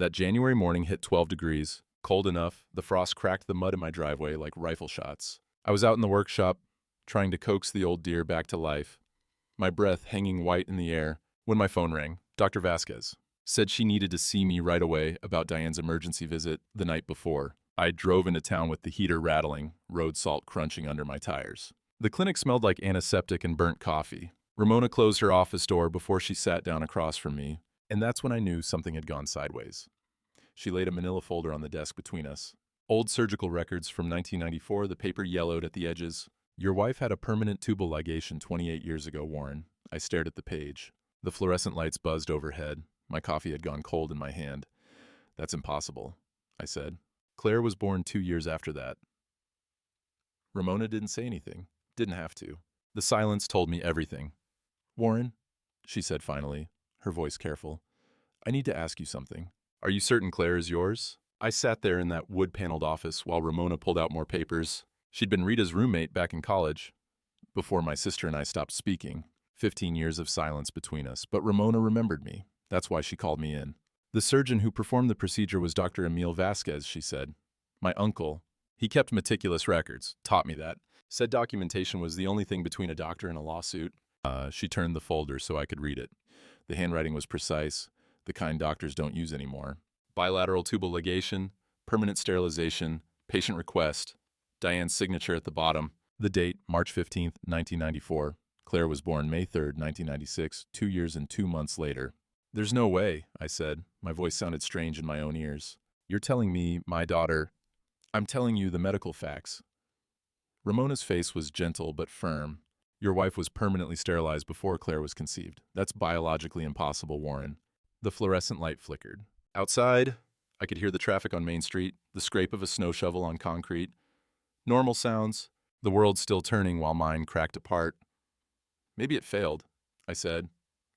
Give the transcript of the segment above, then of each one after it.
That January morning hit 12 degrees, cold enough, the frost cracked the mud in my driveway like rifle shots. I was out in the workshop, trying to coax the old deer back to life, my breath hanging white in the air, when my phone rang. Dr. Vasquez said she needed to see me right away about Diane's emergency visit the night before. I drove into town with the heater rattling, road salt crunching under my tires. The clinic smelled like antiseptic and burnt coffee. Ramona closed her office door before she sat down across from me, and that's when I knew something had gone sideways. She laid a manila folder on the desk between us. Old surgical records from 1994, the paper yellowed at the edges. Your wife had a permanent tubal ligation 28 years ago, Warren. I stared at the page. The fluorescent lights buzzed overhead. My coffee had gone cold in my hand. That's impossible, I said. Claire was born 2 years after that. Ramona didn't say anything. Didn't have to. The silence told me everything. Warren, she said finally, her voice careful, I need to ask you something. Are you certain Claire is yours? I sat there in that wood-paneled office while Ramona pulled out more papers. She'd been Rita's roommate back in college, before my sister and I stopped speaking. 15 years of silence between us, but Ramona remembered me. That's why she called me in. The surgeon who performed the procedure was Dr. Emil Vasquez, she said. My uncle. He kept meticulous records, taught me that. Said documentation was the only thing between a doctor and a lawsuit. She turned the folder so I could read it. The handwriting was precise, the kind doctors don't use anymore. Bilateral tubal ligation, permanent sterilization, patient request, Diane's signature at the bottom. The date, March 15th, 1994. Claire was born May 3rd, 1996, 2 years and 2 months later. There's no way, I said. My voice sounded strange in my own ears. You're telling me, my daughter... I'm telling you the medical facts. Ramona's face was gentle but firm. Your wife was permanently sterilized before Claire was conceived. That's biologically impossible, Warren. The fluorescent light flickered. Outside, I could hear the traffic on Main Street, the scrape of a snow shovel on concrete. Normal sounds, the world still turning while mine cracked apart. Maybe it failed, I said.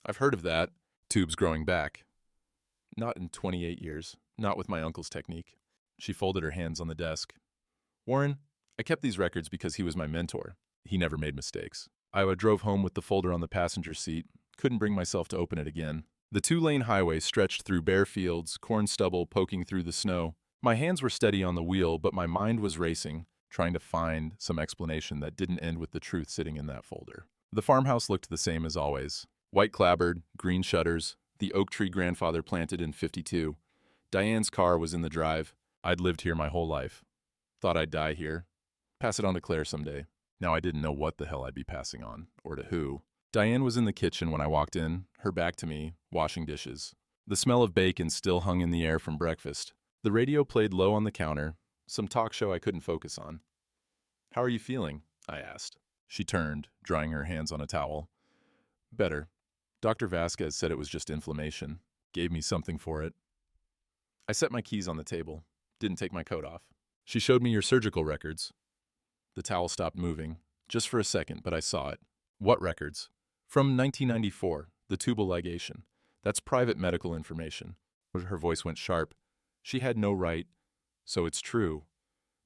I've heard of that. Tubes growing back. Not in 28 years, not with my uncle's technique. She folded her hands on the desk. Warren, I kept these records because he was my mentor. He never made mistakes. I drove home with the folder on the passenger seat, couldn't bring myself to open it again. The 2-lane highway stretched through bare fields, corn stubble poking through the snow. My hands were steady on the wheel, but my mind was racing, trying to find some explanation that didn't end with the truth sitting in that folder. The farmhouse looked the same as always. White clapboard, green shutters, the oak tree grandfather planted in '52. Diane's car was in the drive. I'd lived here my whole life. Thought I'd die here. Pass it on to Claire someday. Now I didn't know what the hell I'd be passing on, or to who. Diane was in the kitchen when I walked in, her back to me, washing dishes. The smell of bacon still hung in the air from breakfast. The radio played low on the counter, some talk show I couldn't focus on. How are you feeling? I asked. She turned, drying her hands on a towel. Better. Dr. Vasquez said it was just inflammation. Gave me something for it. I set my keys on the table. Didn't take my coat off. She showed me your surgical records. The towel stopped moving, just for a second, but I saw it. What records? From 1994, the tubal ligation. That's private medical information. Her voice went sharp. She had no right. So it's true.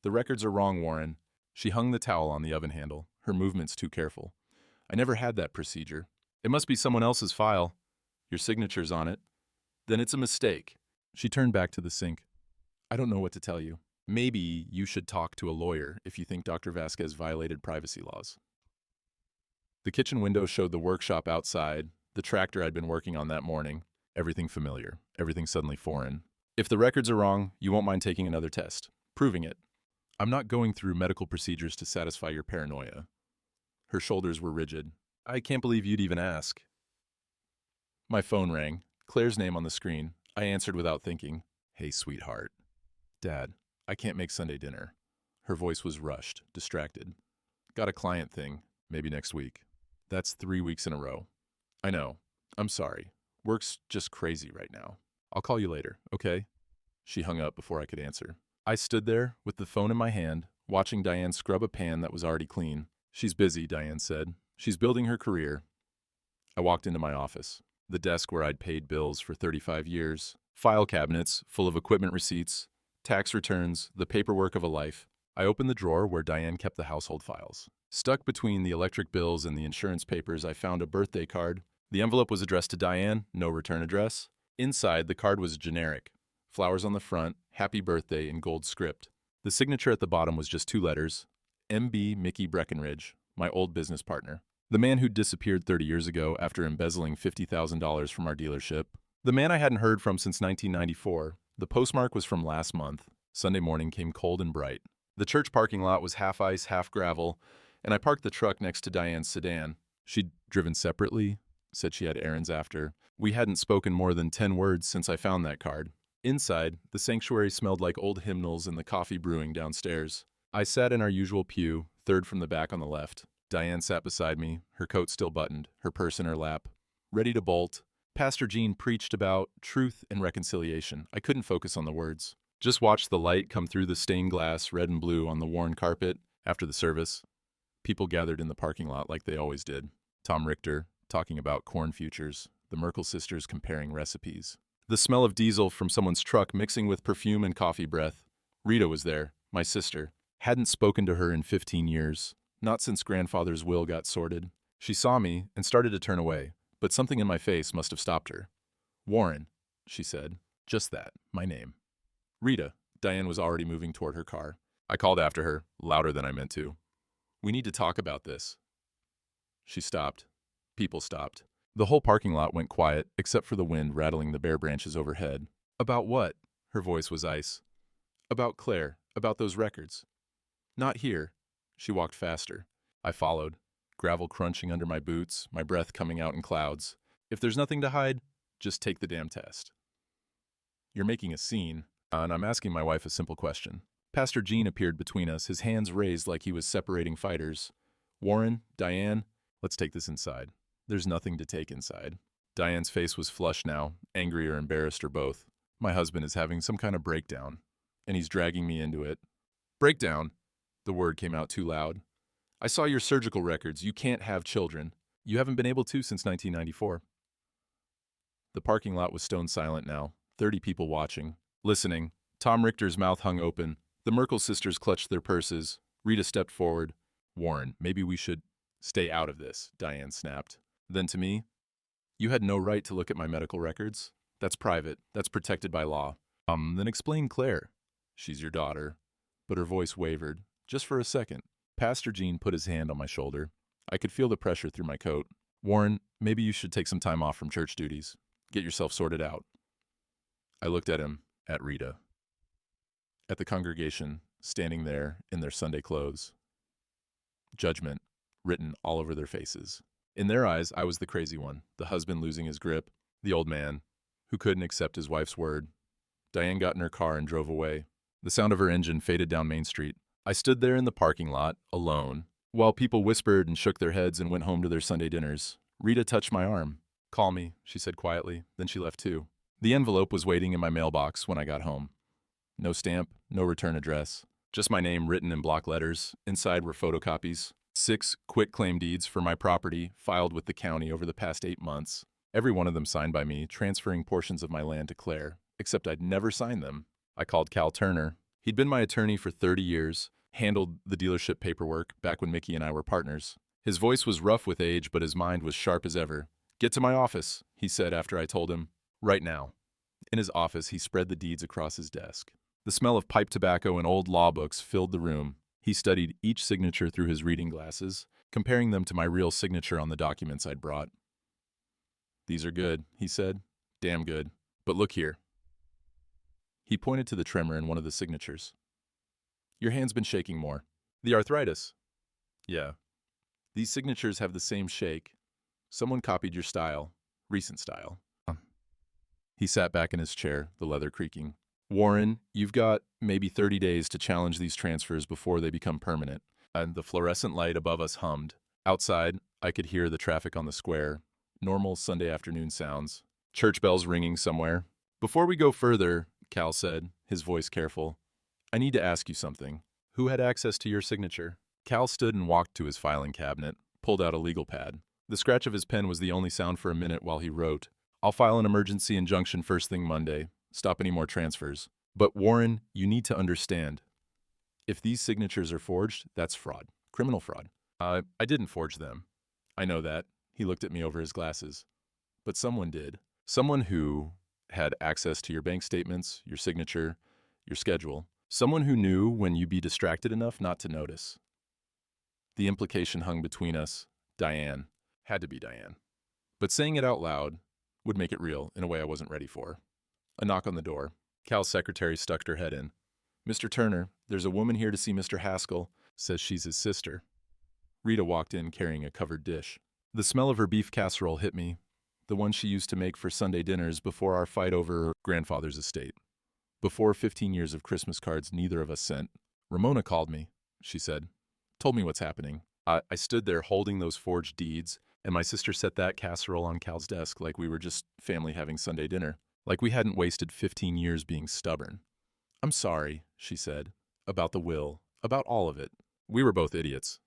The records are wrong, Warren. She hung the towel on the oven handle, her movements too careful. I never had that procedure. It must be someone else's file. Your signature's on it. Then it's a mistake. She turned back to the sink. I don't know what to tell you. Maybe you should talk to a lawyer if you think Dr. Vasquez violated privacy laws. The kitchen window showed the workshop outside, the tractor I'd been working on that morning. Everything familiar, everything suddenly foreign. If the records are wrong, you won't mind taking another test, proving it. I'm not going through medical procedures to satisfy your paranoia. Her shoulders were rigid. I can't believe you'd even ask. My phone rang, Claire's name on the screen. I answered without thinking. Hey, sweetheart. Dad, I can't make Sunday dinner. Her voice was rushed, distracted. Got a client thing, maybe next week. That's 3 weeks in a row. I know. I'm sorry. Work's just crazy right now. I'll call you later, okay? She hung up before I could answer. I stood there with the phone in my hand, watching Diane scrub a pan that was already clean. She's busy, Diane said. She's building her career. I walked into my office, the desk where I'd paid bills for 35 years, file cabinets full of equipment receipts, tax returns, the paperwork of a life. I opened the drawer where Diane kept the household files. Stuck between the electric bills and the insurance papers, I found a birthday card. The envelope was addressed to Diane, no return address. Inside, the card was generic. flowers on the front, happy birthday in gold script. The signature at the bottom was just 2 letters, MB Mickey Breckenridge, my old business partner. The man who'd disappeared 30 years ago after embezzling $50,000 from our dealership. The man I hadn't heard from since 1994. The postmark was from last month. Sunday morning came cold and bright. The church parking lot was half ice, half gravel, and I parked the truck next to Diane's sedan. She'd driven separately, said she had errands after. We hadn't spoken more than 10 words since I found that card. Inside, the sanctuary smelled like old hymnals and the coffee brewing downstairs. I sat in our usual pew, third from the back on the left. Diane sat beside me, her coat still buttoned, her purse in her lap. Ready to bolt, Pastor Gene preached about truth and reconciliation. I couldn't focus on the words. Just watched the light come through the stained glass, red and blue, on the worn carpet. After the service, people gathered in the parking lot like they always did. Tom Richter talking about corn futures, the Merkel sisters comparing recipes. The smell of diesel from someone's truck mixing with perfume and coffee breath. Rita was there, my sister. Hadn't spoken to her in 15 years, not since grandfather's will got sorted. She saw me and started to turn away, but something in my face must have stopped her. Warren, she said. Just that, my name. Rita. Diane was already moving toward her car. I called after her, louder than I meant to. We need to talk about this. She stopped. People stopped. The whole parking lot went quiet, except for the wind rattling the bare branches overhead. About what? Her voice was ice. About Claire, about those records. Not here. She walked faster. I followed, gravel crunching under my boots, my breath coming out in clouds. If there's nothing to hide, just take the damn test. You're making a scene, and I'm asking my wife a simple question. Pastor Gene appeared between us, his hands raised like he was separating fighters. Warren, Diane, let's take this inside. There's nothing to take inside. Diane's face was flushed now, angry or embarrassed or both. My husband is having some kind of breakdown, and he's dragging me into it. Breakdown? The word came out too loud. I saw your surgical records. You can't have children. You haven't been able to since 1994. The parking lot was stone silent now, 30 people watching, listening. Tom Richter's mouth hung open. The Merkel sisters clutched their purses. Rita stepped forward. Warren, maybe we should stay out of this, Diane snapped. Then to me, you had no right to look at my medical records. That's private. That's protected by law. Then explain Claire. She's your daughter. But her voice wavered, just for a second. Pastor Gene put his hand on my shoulder. I could feel the pressure through my coat. Warren, maybe you should take some time off from church duties. Get yourself sorted out. I looked at him, at Rita. At the congregation, standing there in their Sunday clothes. Judgment written all over their faces. In their eyes, I was the crazy one, the husband losing his grip, the old man who couldn't accept his wife's word. Diane got in her car and drove away. The sound of her engine faded down Main Street. I stood there in the parking lot, alone, while people whispered and shook their heads and went home to their Sunday dinners. Rita touched my arm. Call me, she said quietly. Then she left too. The envelope was waiting in my mailbox when I got home. No stamp, no return address. Just my name written in block letters. Inside were photocopies. 6 quitclaim deeds for my property filed with the county over the past 8 months. Every one of them signed by me, transferring portions of my land to Claire, except I'd never signed them. I called Cal Turner. He'd been my attorney for 30 years, handled the dealership paperwork back when Mickey and I were partners. His voice was rough with age, but his mind was sharp as ever. Get to my office, he said after I told him. Right now. In his office, he spread the deeds across his desk. The smell of pipe tobacco and old law books filled the room. He studied each signature through his reading glasses, comparing them to my real signature on the documents I'd brought. These are good, he said. Damn good. But look here. He pointed to the tremor in one of the signatures. Your hand's been shaking more. The arthritis. Yeah. These signatures have the same shake. Someone copied your style. Recent style. He sat back in his chair, the leather creaking. Warren, you've got maybe 30 days to challenge these transfers before they become permanent. And the fluorescent light above us hummed. Outside, I could hear the traffic on the square. Normal Sunday afternoon sounds. Church bells ringing somewhere. Before we go further, Cal said, his voice careful, I need to ask you something. Who had access to your signature? Cal stood and walked to his filing cabinet, pulled out a legal pad. The scratch of his pen was the only sound for a minute while he wrote, I'll file an emergency injunction first thing Monday. Stop any more transfers. But Warren, you need to understand. If these signatures are forged, that's fraud. Criminal fraud. I didn't forge them. I know that. He looked at me over his glasses. But someone did. Someone who, had access to your bank statements, your signature, your schedule. Someone who knew when you'd be distracted enough not to notice. The implication hung between us. Diane. Had to be Diane. But saying it out loud would make it real in a way I wasn't ready for. A knock on the door. Cal's secretary stuck her head in. "Mr. Turner, there's a woman here to see Mr. Haskell. Says she's his sister." Rita walked in carrying a covered dish. The smell of her beef casserole hit me, the one she used to make for Sunday dinners before our fight over her grandfather's estate. Before 15 years of Christmas cards neither of us sent. "Ramona called me," she said. "Told me what's happening. I stood there holding those forged deeds, and my sister set that casserole on Cal's desk like we were just family having Sunday dinner, like we hadn't wasted 15 years being stubborn. I'm sorry," she said, "about the will, about all of it. We were both idiots."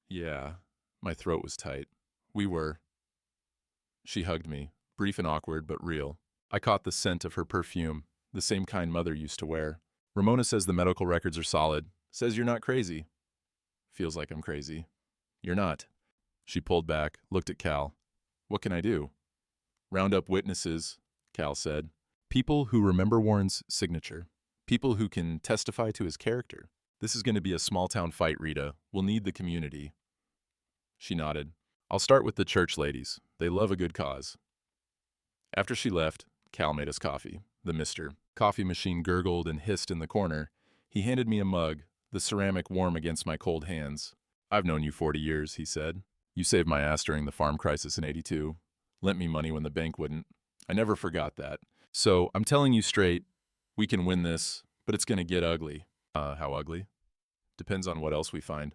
Yeah, my throat was tight. We were. She hugged me, brief and awkward, but real. I caught the scent of her perfume, the same kind Mother used to wear. "Ramona says the medical records are solid. Says you're not crazy." Feels like I'm crazy. "You're not." She pulled back, looked at Cal. "What can I do?" "Round up witnesses," Cal said. "People who remember Warren's signature. People who can testify to his character. This is going to be a small-town fight, Rita. We'll need the community." She nodded. "I'll start with the church ladies. They love a good cause." After she left, Cal made us coffee. The Mr. Coffee machine gurgled and hissed in the corner. He handed me a mug, the ceramic warm against my cold hands. "I've known you 40 years, he said. "You saved my ass during the farm crisis in '82. Lent me money when the bank wouldn't. I never forgot that. So I'm telling you straight, we can win this, but it's going to get ugly." How ugly?" "Depends on what else we find."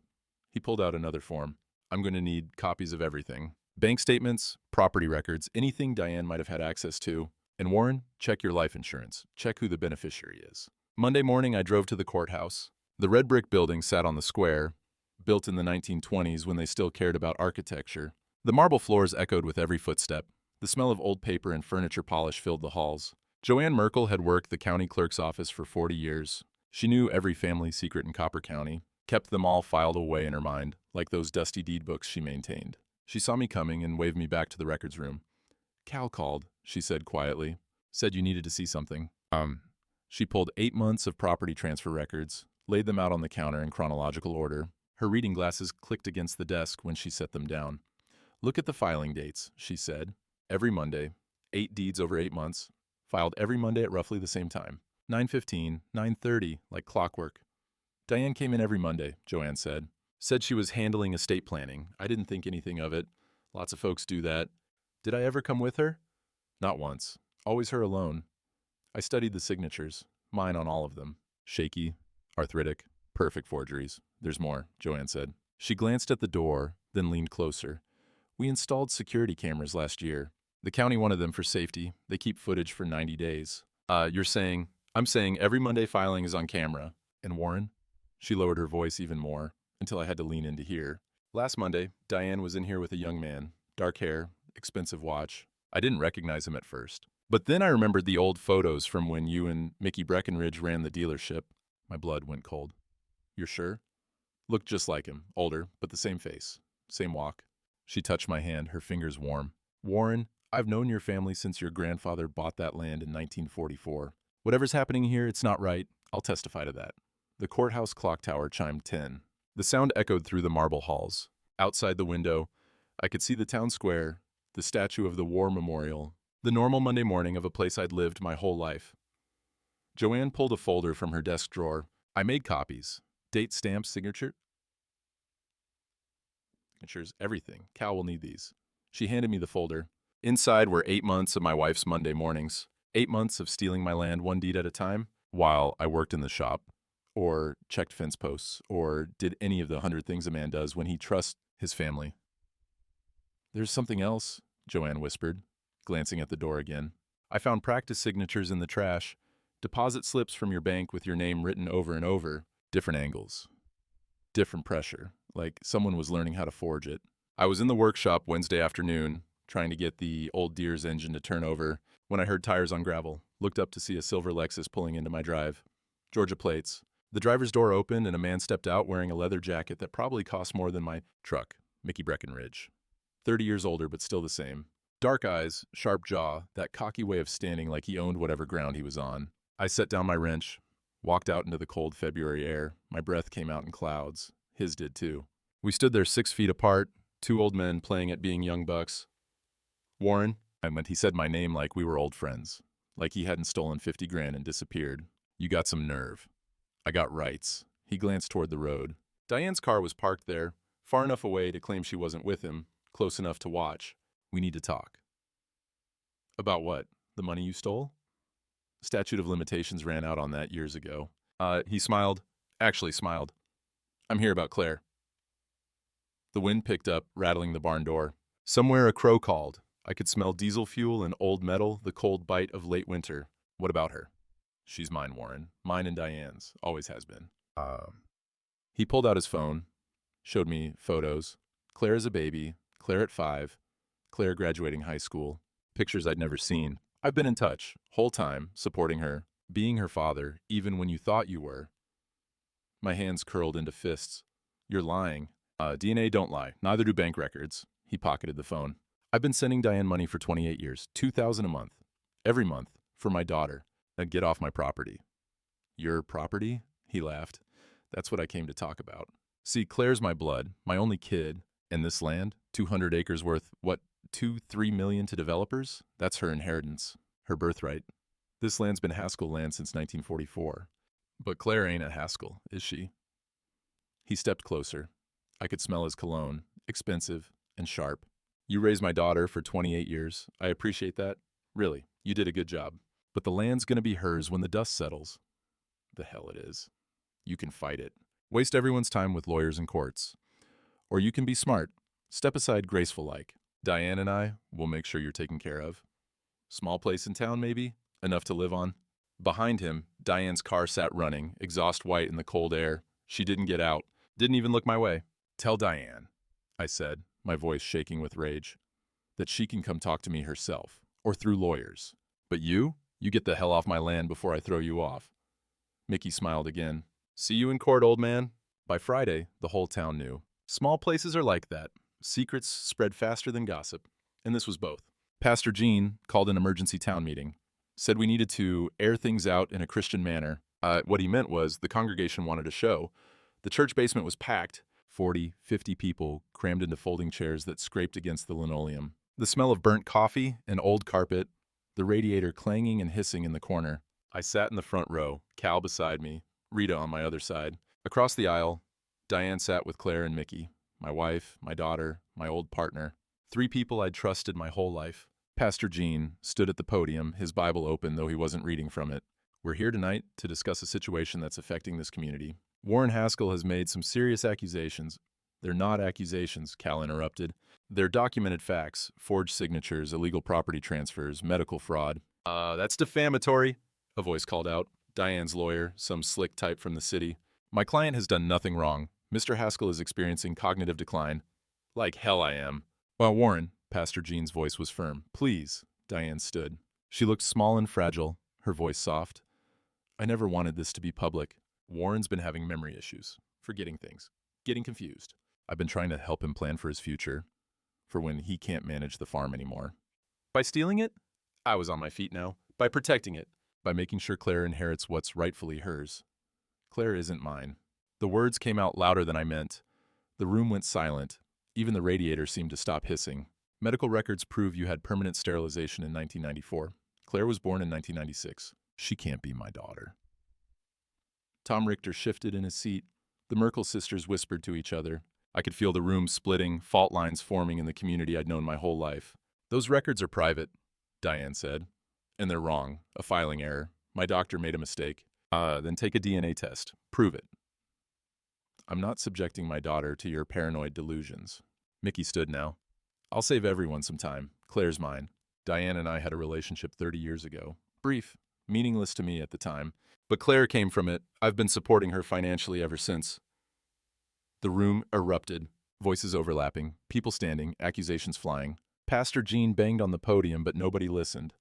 He pulled out another form. "I'm going to need copies of everything. Bank statements, property records, anything Diane might have had access to. And Warren, check your life insurance. Check who the beneficiary is." Monday morning, I drove to the courthouse. The red brick building sat on the square, built in the 1920s when they still cared about architecture. The marble floors echoed with every footstep. The smell of old paper and furniture polish filled the halls. Joanne Merkel had worked the county clerk's office for 40 years. She knew every family secret in Copper County, kept them all filed away in her mind, like those dusty deed books she maintained. She saw me coming and waved me back to the records room. "Cal called," she said quietly. "Said you needed to see something." She pulled 8 months of property transfer records, laid them out on the counter in chronological order. Her reading glasses clicked against the desk when she set them down. "Look at the filing dates," she said. "Every Monday. 8 deeds over 8 months. Filed every Monday at roughly the same time. 9:15, 9:30, like clockwork." "Diane came in every Monday," Joanne said. "Said she was handling estate planning. I didn't think anything of it. Lots of folks do that. Did I ever come with her?" "Not once. Always her alone." I studied the signatures, mine on all of them. Shaky, arthritic, perfect forgeries. "There's more," Joanne said. She glanced at the door, then leaned closer. "We installed security cameras last year. The county wanted them for safety. They keep footage for 90 days. You're saying..." "I'm saying every Monday filing is on camera. And Warren?" She lowered her voice even more, until I had to lean in to hear. "Last Monday, Diane was in here with a young man. Dark hair, expensive watch. I didn't recognize him at first. But then I remembered the old photos from when you and Mickey Breckenridge ran the dealership." My blood went cold. "You're sure?" "Looked just like him, older, but the same face, same walk." She touched my hand, her fingers warm. "Warren, I've known your family since your grandfather bought that land in 1944. Whatever's happening here, it's not right. I'll testify to that." The courthouse clock tower chimed 10. The sound echoed through the marble halls. Outside the window, I could see the town square, the statue of the war memorial, the normal Monday morning of a place I'd lived my whole life. Joanne pulled a folder from her desk drawer. "I made copies. Date, stamps, signatures, everything. Cal will need these." She handed me the folder. Inside were 8 months of my wife's Monday mornings. 8 months of stealing my land one deed at a time while I worked in the shop, or checked fence posts, or did any of the 100 things a man does when he trusts his family. "There's something else," Joanne whispered, glancing at the door again. "I found practice signatures in the trash. Deposit slips from your bank with your name written over and over. Different angles. Different pressure, like someone was learning how to forge it." I was in the workshop Wednesday afternoon, trying to get the old Deere's engine to turn over, when I heard tires on gravel. Looked up to see a silver Lexus pulling into my drive. Georgia plates. The driver's door opened and a man stepped out wearing a leather jacket that probably cost more than my truck. Mickey Breckenridge. 30 years older, but still the same. Dark eyes, sharp jaw, that cocky way of standing like he owned whatever ground he was on. I set down my wrench, walked out into the cold February air. My breath came out in clouds. His did too. We stood there 6 feet apart, two old men playing at being young bucks. Warren, I meant he said my name like we were old friends, like he hadn't stolen 50 grand and disappeared. You got some nerve. I got rights. He glanced toward the road. Diane's car was parked there, far enough away to claim she wasn't with him, close enough to watch. We need to talk. About what? The money you stole? Statute of limitations ran out on that years ago. He smiled. Actually smiled. I'm here about Claire. The wind picked up, rattling the barn door. Somewhere a crow called. I could smell diesel fuel and old metal, the cold bite of late winter. What about her? She's mine, Warren. Mine and Diane's. Always has been. He pulled out his phone, showed me photos. Claire as a baby, Claire at 5, Claire graduating high school. Pictures I'd never seen. I've been in touch, whole time, supporting her, being her father, even when you thought you were. My hands curled into fists. You're lying. DNA don't lie. Neither do bank records. He pocketed the phone. I've been sending Diane money for 28 years, $2,000 a month. Every month, for my daughter. Now get off my property. Your property? He laughed. That's what I came to talk about. See, Claire's my blood, my only kid, and this land, 200 acres worth, what, 2-3 million to developers? That's her inheritance, her birthright. This land's been Haskell land since 1944. But Claire ain't a Haskell, is she? He stepped closer. I could smell his cologne, expensive and sharp. You raised my daughter for 28 years. I appreciate that. Really, you did a good job. But the land's gonna be hers when the dust settles. The hell it is. You can fight it. Waste everyone's time with lawyers and courts. Or you can be smart. Step aside graceful-like. Diane and I will make sure you're taken care of. Small place in town, maybe? Enough to live on? Behind him, Diane's car sat running, exhaust white in the cold air. She didn't get out. Didn't even look my way. Tell Diane, I said, my voice shaking with rage, that she can come talk to me herself, or through lawyers. But you get the hell off my land before I throw you off. Mickey smiled again. See you in court, old man. By Friday, the whole town knew. Small places are like that. Secrets spread faster than gossip. And this was both. Pastor Gene called an emergency town meeting. Said we needed to air things out in a Christian manner. What he meant was the congregation wanted a show. The church basement was packed. 40, 50 people crammed into folding chairs that scraped against the linoleum. The smell of burnt coffee and old carpet, the radiator clanging and hissing in the corner. I sat in the front row, Cal beside me, Rita on my other side. Across the aisle, Diane sat with Claire and Mickey, my wife, my daughter, my old partner. 3 people I'd trusted my whole life. Pastor Gene stood at the podium, his Bible open, though he wasn't reading from it. We're here tonight to discuss a situation that's affecting this community. Warren Haskell has made some serious accusations. They're not accusations, Cal interrupted. They're documented facts, forged signatures, illegal property transfers, medical fraud. That's defamatory, a voice called out. Diane's lawyer, some slick type from the city. My client has done nothing wrong. Mr. Haskell is experiencing cognitive decline. Like hell I am. Well, Warren, Pastor Gene's voice was firm. Please, Diane stood. She looked small and fragile, her voice soft. I never wanted this to be public. Warren's been having memory issues, forgetting things, getting confused. I've been trying to help him plan for his future, for when he can't manage the farm anymore. By stealing it? I was on my feet now. By protecting it. By making sure Claire inherits what's rightfully hers. Claire isn't mine. The words came out louder than I meant. The room went silent. Even the radiator seemed to stop hissing. Medical records prove you had permanent sterilization in 1994. Claire was born in 1996. She can't be my daughter. Tom Richter shifted in his seat. The Merkel sisters whispered to each other. I could feel the room splitting, fault lines forming in the community I'd known my whole life. Those records are private, Diane said. And they're wrong. A filing error. My doctor made a mistake. Then take a DNA test. Prove it. I'm not subjecting my daughter to your paranoid delusions. Mickey stood now. I'll save everyone some time. Claire's mine. Diane and I had a relationship 30 years ago. Brief. Meaningless to me at the time. But Claire came from it. I've been supporting her financially ever since. The room erupted. Voices overlapping. People standing. Accusations flying. Pastor Gene banged on the podium, but nobody listened.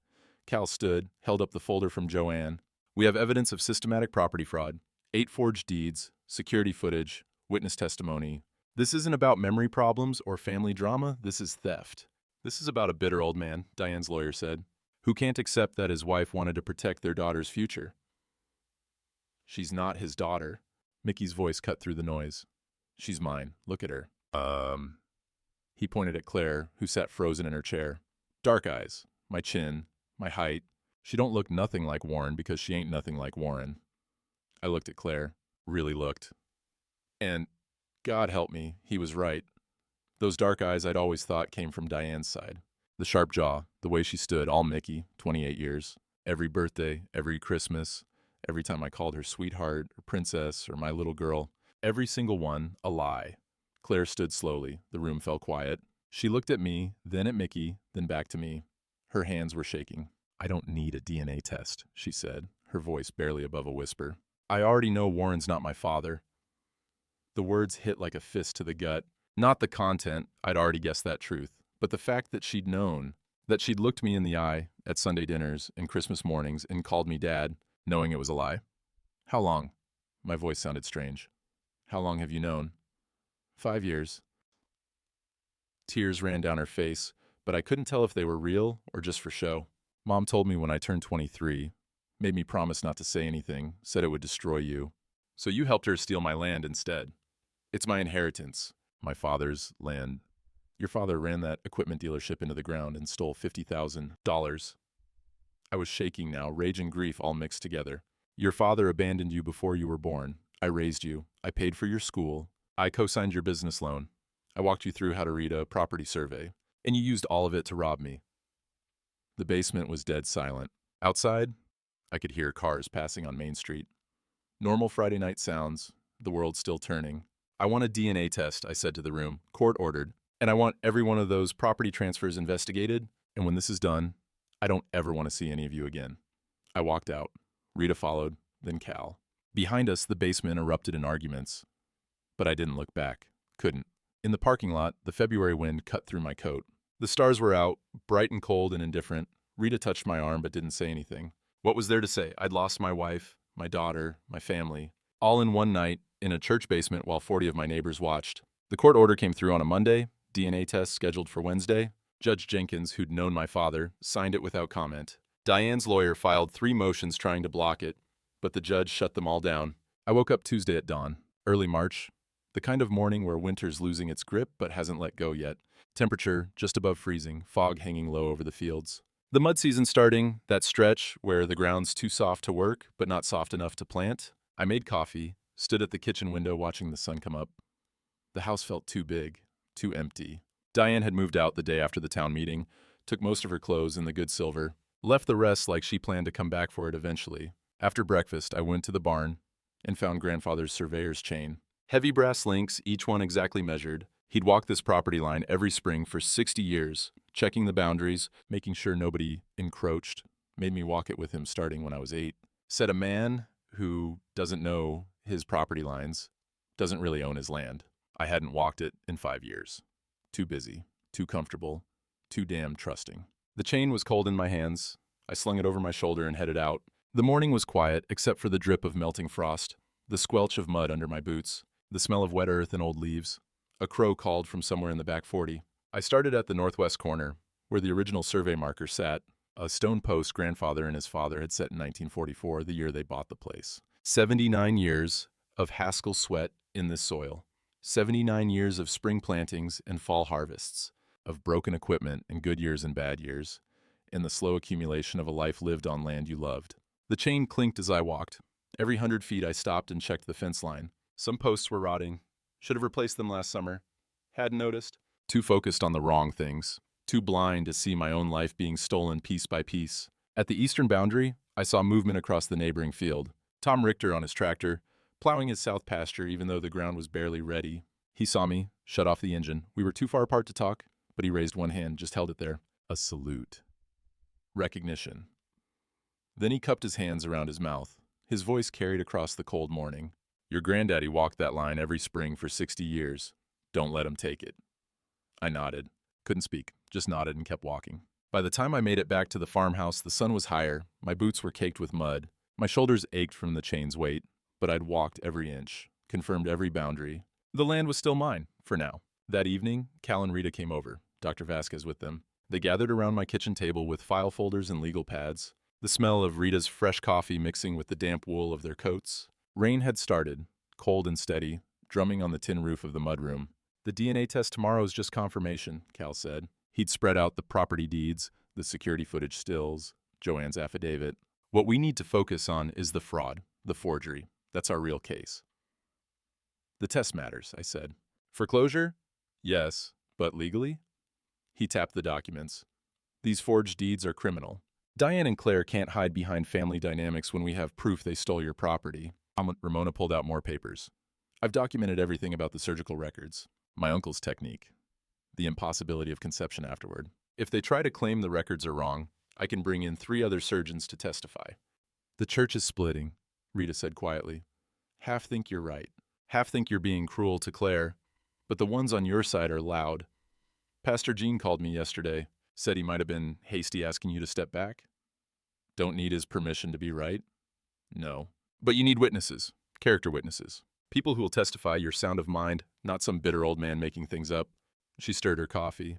Cal stood, held up the folder from Joanne. We have evidence of systematic property fraud. 8 forged deeds, security footage, witness testimony. This isn't about memory problems or family drama. This is theft. This is about a bitter old man, Diane's lawyer said, who can't accept that his wife wanted to protect their daughter's future. She's not his daughter. Mickey's voice cut through the noise. She's mine. Look at her. He pointed at Claire, who sat frozen in her chair. Dark eyes, my chin, my height. She don't look nothing like Warren because she ain't nothing like Warren. I looked at Claire, really looked. And, God help me, he was right. Those dark eyes I'd always thought came from Diane's side. The sharp jaw, the way she stood, all Mickey, 28 years. Every birthday, every Christmas, every time I called her sweetheart or princess or my little girl, every single one a lie. Claire stood slowly. The room fell quiet. She looked at me, then at Mickey, then back to me. Her hands were shaking. I don't need a DNA test, she said, her voice barely above a whisper. I already know Warren's not my father. The words hit like a fist to the gut. Not the content, I'd already guessed that truth, but the fact that she'd known, that she'd looked me in the eye at Sunday dinners and Christmas mornings and called me Dad, knowing it was a lie. How long? My voice sounded strange. How long have you known? 5 years. Tears ran down her face, but I couldn't tell if they were real or just for show. Mom told me when I turned 23, made me promise not to say anything, said it would destroy you. So you helped her steal my land instead. It's my inheritance, my father's land. Your father ran that equipment dealership into the ground and stole $50,000. I was shaking now, rage and grief all mixed together. Your father abandoned you before you were born. I raised you. I paid for your school. I co-signed your business loan. I walked you through how to read a property survey, and you used all of it to rob me. The basement was dead silent. Outside, I could hear cars passing on Main Street. Normal Friday night sounds, the world still turning. I want a DNA test, I said to the room, court ordered, and I want every one of those property transfers investigated, and when this is done, I don't ever want to see any of you again. I walked out. Rita followed, then Cal. Behind us, the basement erupted in arguments, but I didn't look back. Couldn't. In the parking lot, the February wind cut through my coat. The stars were out, bright and cold and indifferent. Rita touched my arm but didn't say anything. What was there to say? I'd lost my wife, my daughter, my family, all in one night in a church basement while 40 of my neighbors watched. The court order came through on a Monday, DNA test scheduled for Wednesday. Judge Jenkins, who'd known my father, signed it without comment. Diane's lawyer filed 3 motions trying to block it, but the judge shut them all down. I woke up Tuesday at dawn, early March, the kind of morning where winter's losing its grip but hasn't let go yet. Temperature just above freezing, fog hanging low over the fields. The mud season starting, that stretch where the ground's too soft to work but not soft enough to plant. I made coffee, stood at the kitchen window watching the sun come up. The house felt too big, too empty. Diane had moved out the day after the town meeting, took most of her clothes and the good silver, left the rest like she planned to come back for it eventually. After breakfast, I went to the barn and found grandfather's surveyor's chain. Heavy brass links, each one exactly measured. He'd walked this property line every spring for 60 years, checking the boundaries, making sure nobody encroached. Made me walk it with him starting when I was 8. Said a man who doesn't know his property lines doesn't really own his land. I hadn't walked it in 5 years. Too busy, too comfortable, too damn trusting. The chain was cold in my hands. I slung it over my shoulder and headed out. The morning was quiet except for the drip of melting frost, the squelch of mud under my boots, the smell of wet earth and old leaves. A crow called from somewhere in the back 40. I started at the northwest corner, where the original survey marker sat, a stone post grandfather and his father had set in 1944, the year they bought the place. 79 years of Haskell sweat in this soil. 79 years of spring plantings and fall harvests, of broken equipment and good years and bad years, and the slow accumulation of a life lived on land you loved. The chain clinked as I walked. Every 100 feet I stopped and checked the fence line. Some posts were rotting. Should have replaced them last summer. Hadn't noticed. Too focused on the wrong things. Too blind to see my own life being stolen piece by piece. At the eastern boundary, I saw movement across the neighboring field. Tom Richter on his tractor, plowing his south pasture even though the ground was barely ready. He saw me, shut off the engine. We were too far apart to talk, but he raised one hand, just held it there. A salute. Recognition. Then he cupped his hands around his mouth. His voice carried across the cold morning. Your granddaddy walked that line every spring for 60 years. Don't let him take it. I nodded. Couldn't speak, just nodded and kept walking. By the time I made it back to the farmhouse, the sun was higher, my boots were caked with mud, my shoulders ached from the chain's weight, but I'd walked every inch, confirmed every boundary. The land was still mine, for now. That evening, Cal and Rita came over, Dr. Vasquez with them. They gathered around my kitchen table with file folders and legal pads, the smell of Rita's fresh coffee mixing with the damp wool of their coats. Rain had started, cold and steady, drumming on the tin roof of the mudroom. The DNA test tomorrow is just confirmation, Cal said. He'd spread out the property deeds, the security footage stills, Joanne's affidavit. What we need to focus on is the fraud, the forgery. That's our real case. The test matters, I said. Foreclosure? Yes, but legally? He tapped the documents. These forged deeds are criminal. Diane and Claire can't hide behind family dynamics when we have proof they stole your property. Ramona pulled out more papers. I've documented everything about the surgical records. My uncle's technique. The impossibility of conception afterward. If they try to claim the records are wrong, I can bring in 3 other surgeons to testify. The church is splitting, Rita said quietly. Half think you're right. Half think you're being cruel to Claire. But the ones on your side are loud. Pastor Gene called me yesterday. Said he might have been hasty asking you to step back. Don't need his permission to be right? No. But you need witnesses. Character witnesses. People who will testify you're sound of mind, not some bitter old man making things up. She stirred her coffee.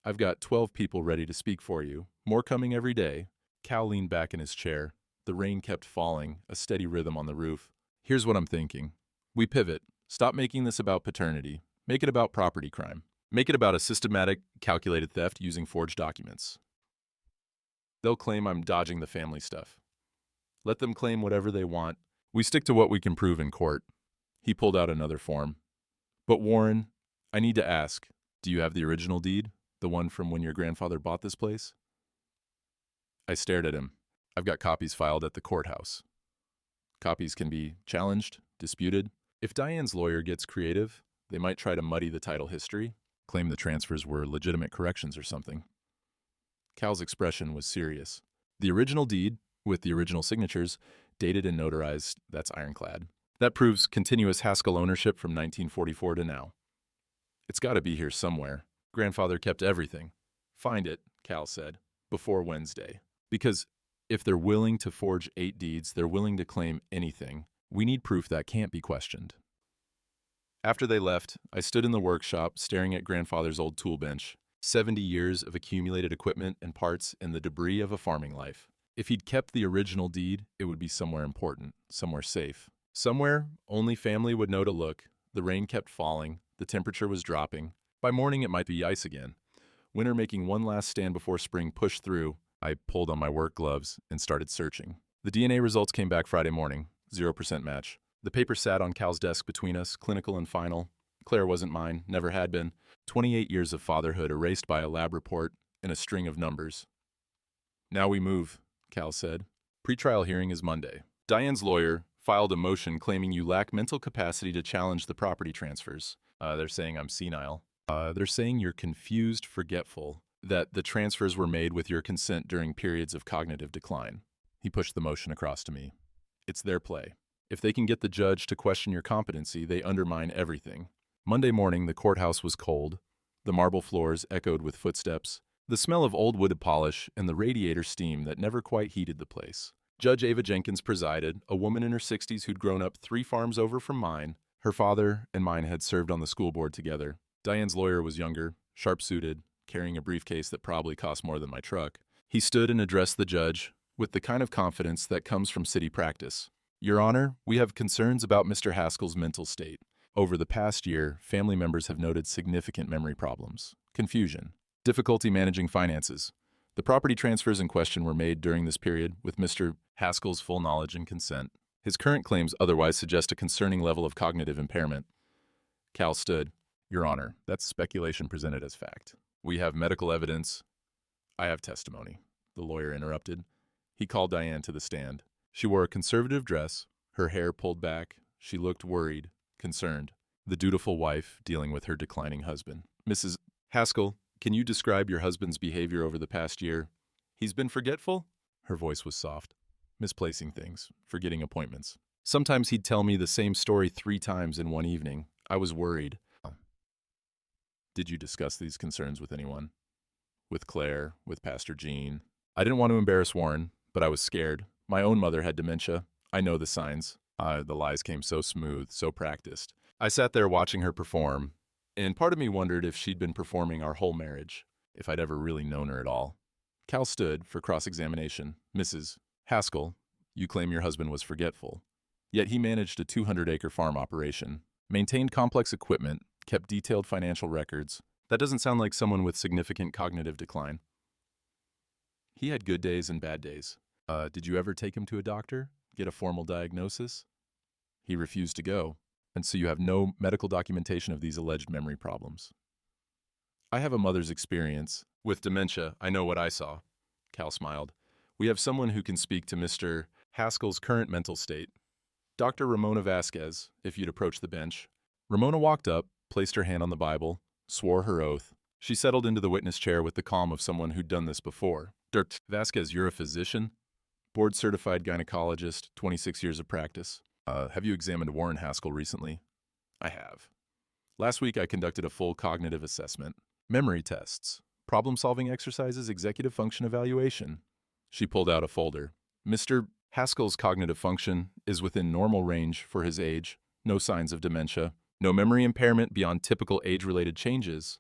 I've got 12 people ready to speak for you. More coming every day. Cal leaned back in his chair. The rain kept falling, a steady rhythm on the roof. Here's what I'm thinking. We pivot. Stop making this about paternity. Make it about property crime. Make it about a systematic, calculated theft using forged documents. They'll claim I'm dodging the family stuff. Let them claim whatever they want. We stick to what we can prove in court. He pulled out another form. But Warren, I need to ask, do you have the original deed? The one from when your grandfather bought this place? I stared at him. I've got copies filed at the courthouse. Copies can be challenged, disputed. If Diane's lawyer gets creative, they might try to muddy the title history, claim the transfers were legitimate corrections or something. Cal's expression was serious. The original deed, with the original signatures, dated and notarized, that's ironclad. That proves continuous Haskell ownership from 1944 to now. It's got to be here somewhere. Grandfather kept everything. Find it, Cal said, before Wednesday. Because if they're willing to forge 8 deeds, they're willing to claim anything. We need proof that can't be questioned. After they left, I stood in the workshop staring at Grandfather's old tool bench. 70 years of accumulated equipment and parts and the debris of a farming life. If he'd kept the original deed, it would be somewhere important, somewhere safe. Somewhere only family would know to look. The rain kept falling. The temperature was dropping. By morning, it might be ice again. Winter making one last stand before spring pushed through. I pulled on my work gloves and started searching. The DNA results came back Friday morning. 0% match. The paper sat on Cal's desk between us, clinical and final. Claire wasn't mine, never had been. 28 years of fatherhood erased by a lab report and a string of numbers. Now we move, Cal said. Pretrial hearing is Monday. Diane's lawyer filed a motion claiming you lack mental capacity to challenge the property transfers. They're saying I'm senile. They're saying you're confused, forgetful, that the transfers were made with your consent during periods of cognitive decline. He pushed the motion across to me. It's their play. If they can get the judge to question your competency, they undermine everything. Monday morning, the courthouse was cold. The marble floors echoed with footsteps, the smell of old wood polish, and the radiator steam that never quite heated the place. Judge Ava Jenkins presided, a woman in her 60s who'd grown up 3 farms over from mine. Her father and mine had served on the school board together. Diane's lawyer was younger, sharp-suited, carrying a briefcase that probably cost more than my truck. He stood and addressed the judge with the kind of confidence that comes from city practice. Your Honor, we have concerns about Mr. Haskell's mental state. Over the past year, family members have noted significant memory problems, confusion, difficulty managing finances. The property transfers in question were made during this period with Mr. Haskell's full knowledge and consent. His current claims otherwise suggest a concerning level of cognitive impairment. Cal stood. Your Honor, that's speculation presented as fact. We have medical evidence. I have testimony, the lawyer interrupted. He called Diane to the stand. She wore a conservative dress, her hair pulled back. She looked worried, concerned, the dutiful wife dealing with her declining husband. Mrs. Haskell, can you describe your husband's behavior over the past year? He's been forgetful? Her voice was soft, misplacing things, forgetting appointments. Sometimes he'd tell me the same story 3 times in one evening. I was worried. Did you discuss these concerns with anyone? With Claire, with Pastor Gene? I didn't want to embarrass Warren, but I was scared. My own mother had dementia. I know the signs. The lies came so smooth, so practiced. I sat there watching her perform, and part of me wondered if she'd been performing our whole marriage. if I'd ever really known her at all. Cal stood for cross-examination. Mrs. Haskell, you claim your husband was forgetful. Yet he managed a 200-acre farm operation, maintained complex equipment, kept detailed financial records. That doesn't sound like someone with significant cognitive decline. He had good days and bad days. Did you ever take him to a doctor? Get a formal diagnosis? He refused to go, and so you have no medical documentation of these alleged memory problems. I have a mother's experience. With dementia, I know what I saw. Cal smiled. We have someone who can speak to Mr. Haskell's current mental state. Dr. Ramona Vasquez, if you'd approach the bench. Ramona walked up, placed her hand on the Bible, swore her oath. She settled into the witness chair with the calm of someone who'd done this before. Dr. Vasquez, you're a physician? Board-certified gynecologist, 26 years of practice. Have you examined Warren Haskell recently? I have. Last week, I conducted a full cognitive assessment. Memory tests, problem-solving exercises, executive function evaluation. She pulled out a folder. Mr. Haskell's cognitive function is within normal range for his age. No signs of dementia. No memory impairment beyond typical age-related changes.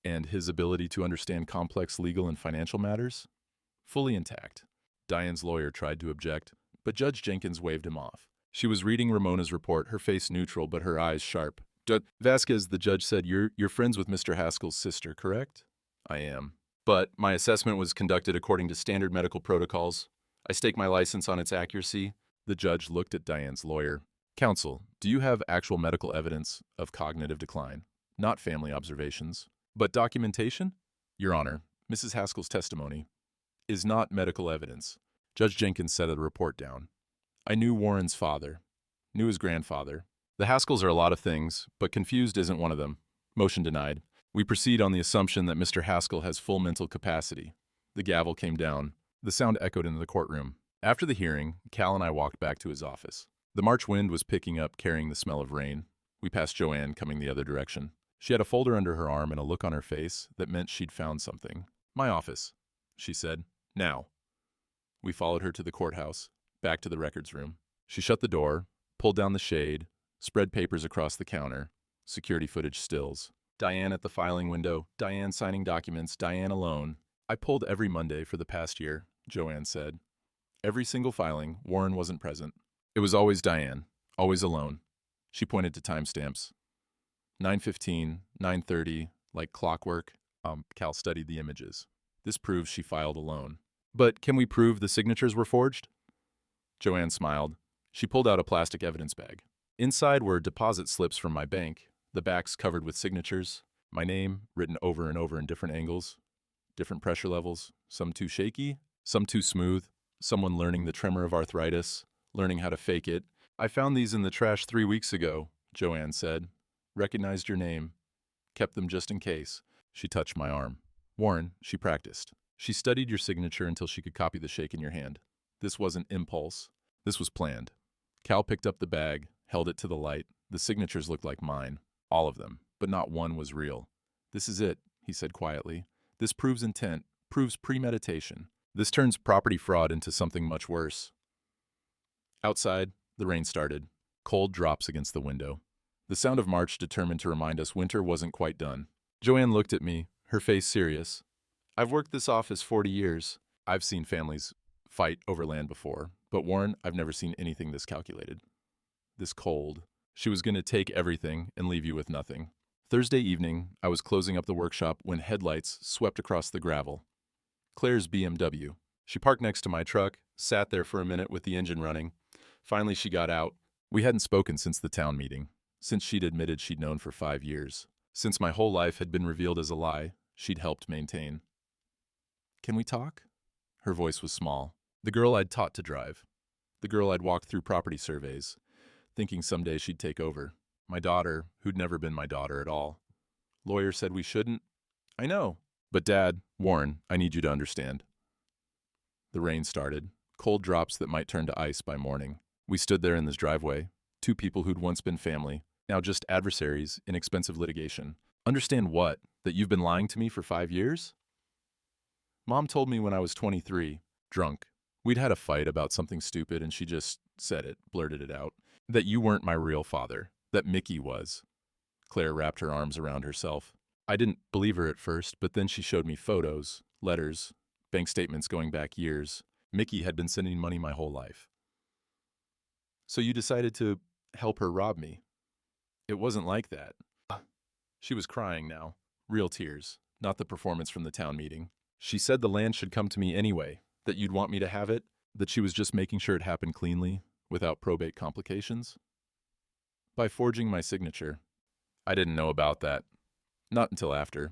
And his ability to understand complex legal and financial matters? Fully intact. Diane's lawyer tried to object, but Judge Jenkins waved him off. She was reading Ramona's report, her face neutral but her eyes sharp. Vasquez, the judge said, you're friends with Mr. Haskell's sister, correct? I am. But my assessment was conducted according to standard medical protocols. I stake my license on its accuracy. The judge looked at Diane's lawyer. Counsel, do you have actual medical evidence of cognitive decline? Not family observations. But documentation? Your Honor, Mrs. Haskell's testimony is not medical evidence. Judge Jenkins set the report down. I knew Warren's father, knew his grandfather. The Haskells are a lot of things, but confused isn't one of them. Motion denied. We proceed on the assumption that Mr. Haskell has full mental capacity. The gavel came down. The sound echoed into the courtroom. After the hearing, Cal and I walked back to his office. The March wind was picking up, carrying the smell of rain. We passed Joanne, coming the other direction. She had a folder under her arm and a look on her face that meant she'd found something. My office, she said. Now. We followed her to the courthouse, back to the records room. She shut the door, pulled down the shade, spread papers across the counter, security footage stills. Diane at the filing window, Diane signing documents, Diane alone. I pulled every Monday for the past year, Joanne said. Every single filing, Warren wasn't present. It was always Diane, always alone. She pointed to timestamps. 9:15, 9:30, like clockwork. Cal studied the images. This proves she filed alone. But can we prove the signatures were forged? Joanne smiled. She pulled out a plastic evidence bag. Inside were deposit slips from my bank, the backs covered with signatures, my name written over and over in different angles, different pressure levels, some too shaky, some too smooth, someone learning the tremor of arthritis, learning how to fake it. I found these in the trash 3 weeks ago, Joanne said. Recognized your name. Kept them just in case. She touched my arm. Warren, she practiced. She studied your signature until she could copy the shake in your hand. This wasn't impulse. This was planned. Cal picked up the bag, held it to the light. The signatures looked like mine. All of them. But not one was real. This is it, he said quietly. This proves intent, proves premeditation. This turns property fraud into something much worse. Outside, the rain started. Cold drops against the window. The sound of March determined to remind us winter wasn't quite done. Joanne looked at me, her face serious. I've worked this office 40 years. I've seen families fight over land before, but Warren, I've never seen anything this calculated. This cold. She was going to take everything and leave you with nothing. Thursday evening, I was closing up the workshop when headlights swept across the gravel. Claire's BMW. She parked next to my truck, sat there for a minute with the engine running. Finally, she got out. We hadn't spoken since the town meeting, since she'd admitted she'd known for 5 years. Since my whole life had been revealed as a lie she'd helped maintain. Can we talk? Her voice was small. The girl I'd taught to drive. The girl I'd walked through property surveys, thinking someday she'd take over. My daughter, who'd never been my daughter at all. Lawyer said we shouldn't. I know. But Dad, Warren, I need you to understand. The rain started, cold drops that might turn to ice by morning. We stood there in this driveway, 2 people who'd once been family, now just adversaries in expensive litigation. Understand what? That you've been lying to me for 5 years? Mom told me when I was 23, drunk. We'd had a fight about something stupid and she just said it, blurted it out. That you weren't my real father, that Mickey was. Claire wrapped her arms around herself. I didn't believe her at first, but then she showed me photos, letters, bank statements going back years. Mickey had been sending money my whole life. So you decided to help her rob me? It wasn't like that. She was crying now. Real tears, not the performance from the town meeting. She said the land should come to me anyway, that you'd want me to have it, that she was just making sure it happened cleanly, without probate complications. By forging my signature. I didn't know about that. Not until after.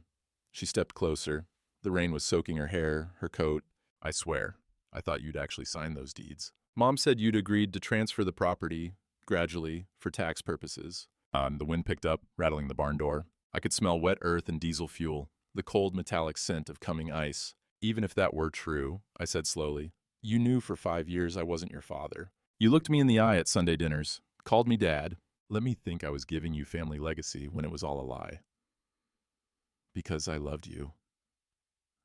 She stepped closer. The rain was soaking her hair, her coat. I swear, I thought you'd actually sign those deeds. Mom said you'd agreed to transfer the property, gradually, for tax purposes. The wind picked up, rattling the barn door. I could smell wet earth and diesel fuel, the cold metallic scent of coming ice. Even if that were true, I said slowly, you knew for 5 years I wasn't your father. You looked me in the eye at Sunday dinners, called me dad. Let me think I was giving you family legacy when it was all a lie. Because I loved you.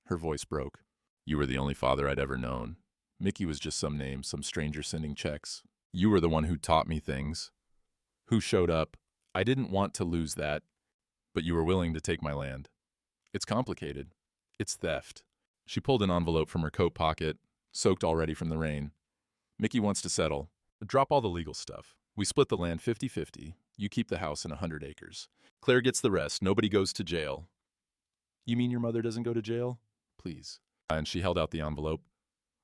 Her voice broke. You were the only father I'd ever known. Mickey was just some name, some stranger sending checks. You were the one who taught me things. Who showed up. I didn't want to lose that, but you were willing to take my land. It's complicated. It's theft. She pulled an envelope from her coat pocket, soaked already from the rain. Mickey wants to settle. Drop all the legal stuff. We split the land 50-50. You keep the house and 100 acres. Claire gets the rest. Nobody goes to jail. You mean your mother doesn't go to jail? Please. And she held out the envelope.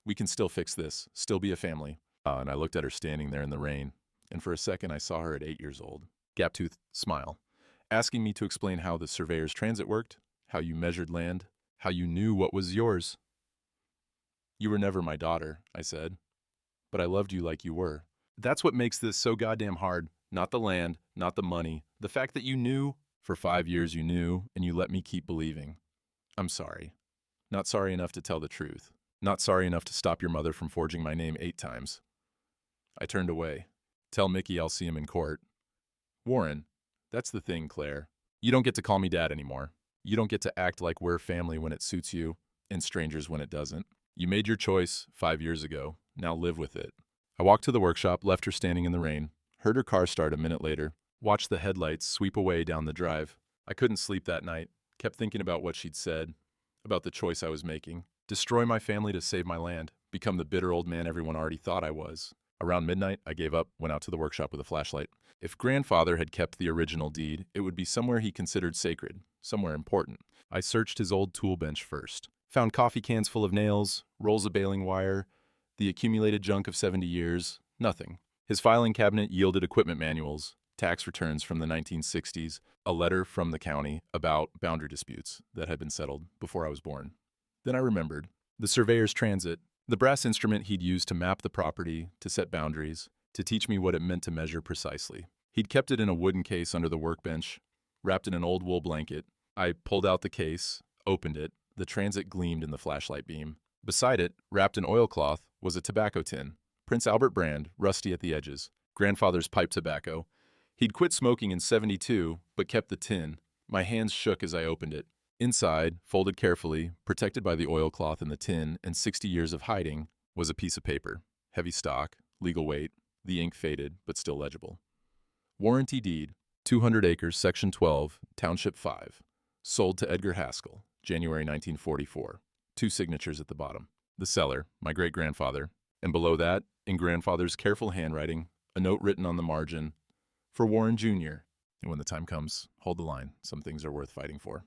We can still fix this, still be a family. And I looked at her standing there in the rain, and for a second I saw her at 8 years old. Gap-toothed smile, asking me to explain how the surveyor's transit worked, how you measured land, how you knew what was yours. You were never my daughter, I said, but I loved you like you were. That's what makes this so goddamn hard. Not the land, not the money. The fact that you knew. For 5 years you knew, and you let me keep believing. I'm sorry. Not sorry enough to tell the truth. Not sorry enough to stop your mother from forging my name 8 times. I turned away. Tell Mickey I'll see him in court. Warren, that's the thing, Claire. You don't get to call me dad anymore. You don't get to act like we're family when it suits you, and strangers when it doesn't. You made your choice 5 years ago. Now live with it. I walked to the workshop, left her standing in the rain, heard her car start a minute later, watched the headlights sweep away down the drive. I couldn't sleep that night, kept thinking about what she'd said, about the choice I was making. Destroy my family to save my land, become the bitter old man everyone already thought I was. Around midnight, I gave up, went out to the workshop with a flashlight. If grandfather had kept the original deed, it would be somewhere he considered sacred, somewhere important. I searched his old tool bench first. Found coffee cans full of nails, rolls of baling wire, the accumulated junk of 70 years, nothing. His filing cabinet yielded equipment manuals, tax returns from the 1960s, a letter from the county about boundary disputes that had been settled before I was born. Then I remembered the surveyor's transit, the brass instrument he'd used to map the property, to set boundaries, to teach me what it meant to measure precisely. He'd kept it in a wooden case under the workbench, wrapped in an old wool blanket. I pulled out the case, opened it. The transit gleamed in the flashlight beam. Beside it, wrapped in oilcloth, was a tobacco tin, Prince Albert brand, rusty at the edges. Grandfather's pipe tobacco. He'd quit smoking in '72, but kept the tin. My hands shook as I opened it. Inside, folded carefully, protected by the oilcloth in the tin and 60 years of hiding, was a piece of paper. Heavy stock, legal weight, the ink faded, but still legible. Warranty deed, 200 acres, Section 12, Township 5. Sold to Edgar Haskell, January 1944. 2 signatures at the bottom. The seller, my great-grandfather, and below that, in grandfather's careful handwriting, a note written on the margin, for Warren Jr. And when the time comes, hold the line. Some things are worth fighting for.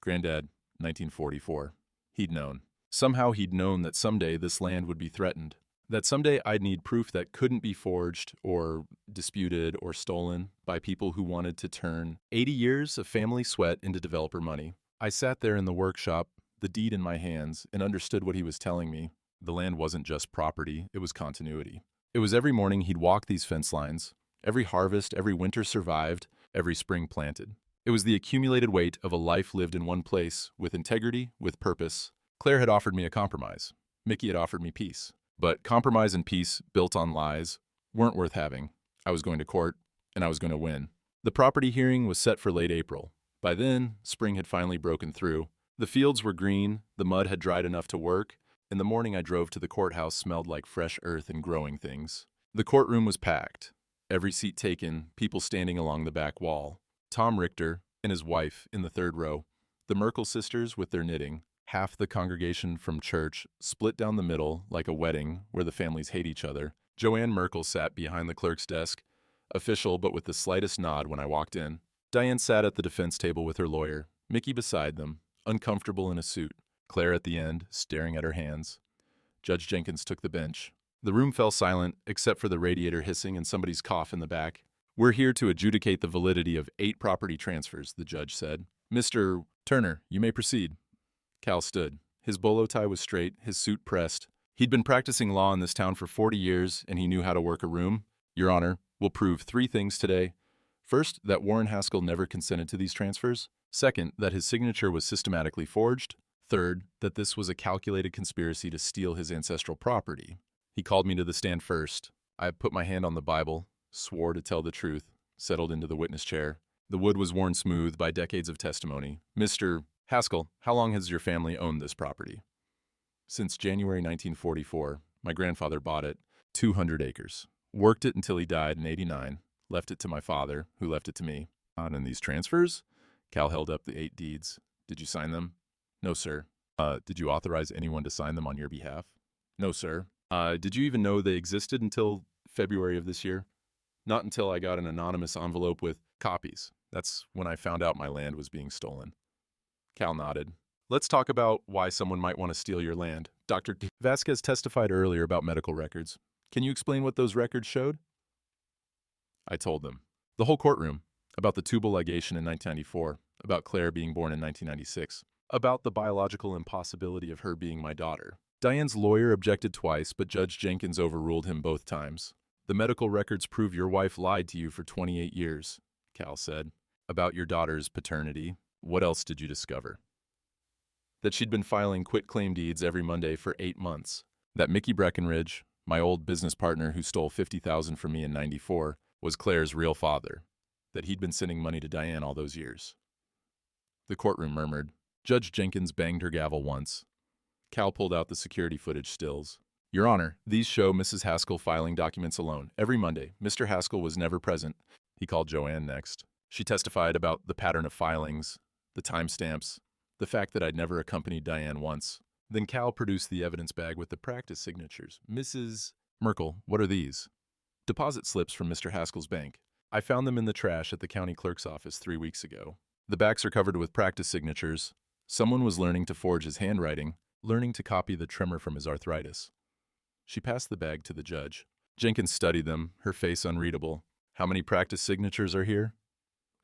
Granddad, 1944. He'd known. Somehow he'd known that someday this land would be threatened. That someday I'd need proof that couldn't be forged or disputed or stolen by people who wanted to turn 80 years of family sweat into developer money. I sat there in the workshop, the deed in my hands, and understood what he was telling me. The land wasn't just property, it was continuity. It was every morning he'd walk these fence lines, every harvest, every winter survived, every spring planted. It was the accumulated weight of a life lived in one place, with integrity, with purpose. Claire had offered me a compromise. Mickey had offered me peace. But compromise and peace, built on lies, weren't worth having. I was going to court, and I was going to win. The property hearing was set for late April. By then, spring had finally broken through. The fields were green, the mud had dried enough to work, and the morning I drove to the courthouse smelled like fresh earth and growing things. The courtroom was packed. Every seat taken, people standing along the back wall. Tom Richter, and his wife in the third row. The Merkel sisters with their knitting. Half the congregation from church, split down the middle like a wedding where the families hate each other. Joanne Merkel sat behind the clerk's desk, official but with the slightest nod when I walked in. Diane sat at the defense table with her lawyer, Mickey beside them, uncomfortable in a suit. Claire at the end, staring at her hands. Judge Jenkins took the bench. The room fell silent, except for the radiator hissing and somebody's cough in the back. "We're here to adjudicate the validity of 8 property transfers," the judge said. "Mr. Turner, you may proceed." Cal stood. His bolo tie was straight, his suit pressed. He'd been practicing law in this town for 40 years, and he knew how to work a room. "Your Honor, we'll prove 3 things today. First, that Warren Haskell never consented to these transfers. Second, that his signature was systematically forged. Third, that this was a calculated conspiracy to steal his ancestral property." He called me to the stand first. I put my hand on the Bible, swore to tell the truth, settled into the witness chair. The wood was worn smooth by decades of testimony. "Mr. Haskell, how long has your family owned this property?" "Since January 1944. My grandfather bought it, 200 acres. Worked it until he died in '89. Left it to my father, who left it to me." "And these transfers?" Cal held up the 8 deeds. "Did you sign them?" "No, sir." Did you authorize anyone to sign them on your behalf?" "No, sir." Did you even know they existed until February of this year?" "Not until I got an anonymous envelope with copies. That's when I found out my land was being stolen." Cal nodded. "Let's talk about why someone might want to steal your land. Dr. Vasquez testified earlier about medical records. Can you explain what those records showed?" I told them. The whole courtroom. About the tubal ligation in 1994. About Claire being born in 1996. About the biological impossibility of her being my daughter. Diane's lawyer objected twice, but Judge Jenkins overruled him both times. "The medical records prove your wife lied to you for 28 years, Cal said. "About your daughter's paternity. What else did you discover?" "That she'd been filing quitclaim deeds every Monday for 8 months. That Mickey Breckenridge, my old business partner who stole $50,000 from me in '94, was Claire's real father. That he'd been sending money to Diane all those years." The courtroom murmured. Judge Jenkins banged her gavel once. Cal pulled out the security footage stills. "Your Honor, these show Mrs. Haskell filing documents alone. Every Monday. Mr. Haskell was never present." He called Joanne next. She testified about the pattern of filings, the timestamps, the fact that I'd never accompanied Diane once. Then Cal produced the evidence bag with the practice signatures. "Mrs. Merkel, what are these?" "Deposit slips from Mr. Haskell's bank. I found them in the trash at the county clerk's office 3 weeks ago. The backs are covered with practice signatures. Someone was learning to forge his handwriting, learning to copy the tremor from his arthritis." She passed the bag to the judge. Jenkins studied them, her face unreadable. "How many practice signatures are here?"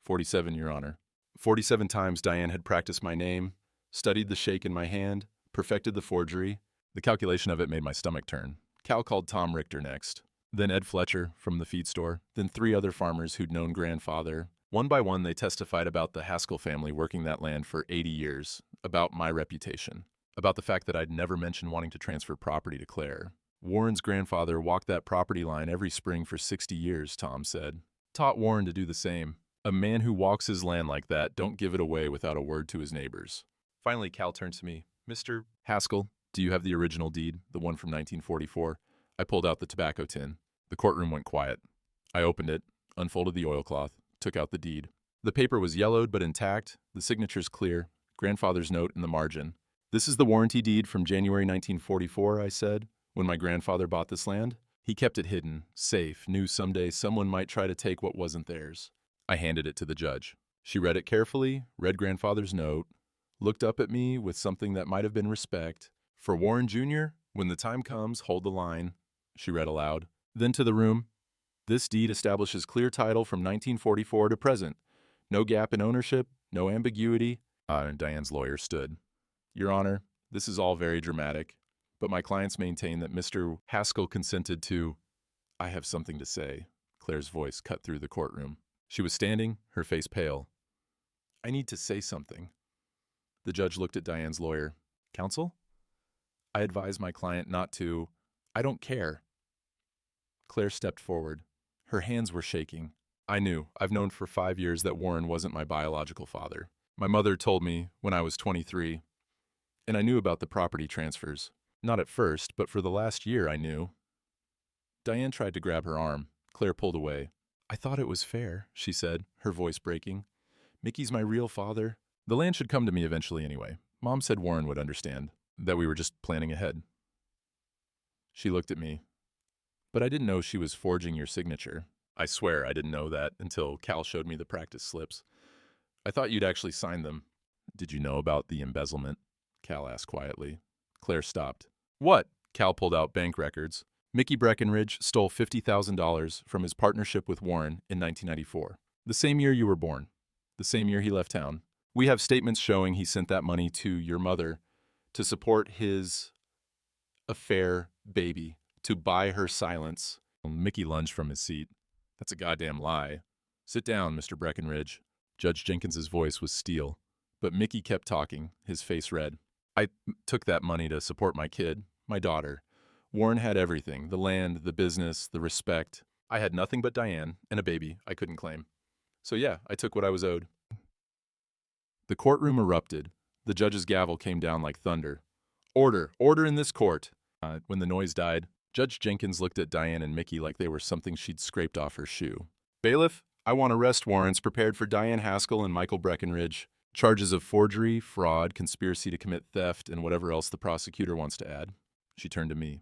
47, Your Honor. 47 times Diane had practiced my name, studied the shake in my hand, perfected the forgery. The calculation of it made my stomach turn. Cal called Tom Richter next. Then Ed Fletcher from the feed store. Then 3 other farmers who'd known grandfather. One by one, they testified about the Haskell family working that land for 80 years, about my reputation, about the fact that I'd never mentioned wanting to transfer property to Claire. "Warren's grandfather walked that property line every spring for 60 years, Tom said. Taught Warren to do the same. A man who walks his land like that don't give it away without a word to his neighbors." Finally, Cal turned to me. "Mr. Haskell, do you have the original deed, the one from 1944? I pulled out the tobacco tin. The courtroom went quiet. I opened it, unfolded the oilcloth, took out the deed. The paper was yellowed but intact, the signatures clear, grandfather's note in the margin. "This is the warranty deed from January 1944, I said, when my grandfather bought this land. He kept it hidden, safe, knew someday someone might try to take what wasn't theirs." I handed it to the judge. She read it carefully, read grandfather's note, looked up at me with something that might have been respect. "For Warren Jr., when the time comes, hold the line," she read aloud. Then to the room, "This deed establishes clear title from 1944 to present. No gap in ownership, no ambiguity." And Diane's lawyer stood. "Your Honor, this is all very dramatic, but my clients maintain that Mr. Haskell consented to—" "I have something to say," Claire's voice cut through the courtroom. She was standing, her face pale. "I need to say something." The judge looked at Diane's lawyer. "Counsel?" "I advise my client not to. I don't care." Claire stepped forward. Her hands were shaking. "I knew. I've known for 5 years that Warren wasn't my biological father. My mother told me when I was 23. And I knew about the property transfers. Not at first, but for the last year I knew." Diane tried to grab her arm. Claire pulled away. "I thought it was fair," she said, her voice breaking. Mickey's my real father. The land should come to me eventually anyway. Mom said Warren would understand, that we were just planning ahead. She looked at me. But I didn't know she was forging your signature. I swear I didn't know that until Cal showed me the practice slips. I thought you'd actually sign them. Did you know about the embezzlement? Cal asked quietly. Claire stopped. What? Cal pulled out bank records. Mickey Breckenridge stole $50,000 from his partnership with Warren in 1994. The same year you were born. The same year he left town. We have statements showing he sent that money to your mother to support his affair baby, to buy her silence. Mickey lunged from his seat. That's a goddamn lie. Sit down, Mr. Breckenridge. Judge Jenkins's voice was steel, but Mickey kept talking, his face red. I took that money to support my kid, my daughter. Warren had everything, the land, the business, the respect. I had nothing but Diane and a baby I couldn't claim. So yeah, I took what I was owed. The courtroom erupted. The judge's gavel came down like thunder. Order! Order in this court! When the noise died, Judge Jenkins looked at Diane and Mickey like they were something she'd scraped off her shoe. Bailiff, I want arrest warrants prepared for Diane Haskell and Michael Breckenridge. Charges of forgery, fraud, conspiracy to commit theft, and whatever else the prosecutor wants to add. She turned to me.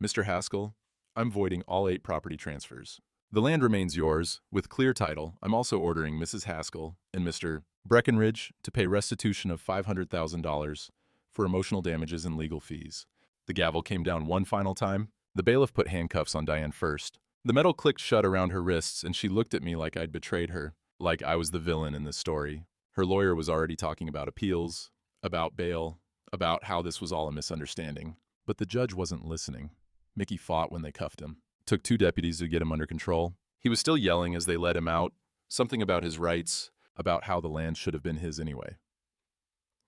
Mr. Haskell, I'm voiding all 8 property transfers. The land remains yours, with clear title. I'm also ordering Mrs. Haskell and Mr. Breckenridge to pay restitution of $500,000 for emotional damages and legal fees. The gavel came down one final time. The bailiff put handcuffs on Diane first. The metal clicked shut around her wrists, and she looked at me like I'd betrayed her, like I was the villain in this story. Her lawyer was already talking about appeals, about bail, about how this was all a misunderstanding. But the judge wasn't listening. Mickey fought when they cuffed him. Took 2 deputies to get him under control. He was still yelling as they let him out, something about his rights, about how the land should have been his anyway.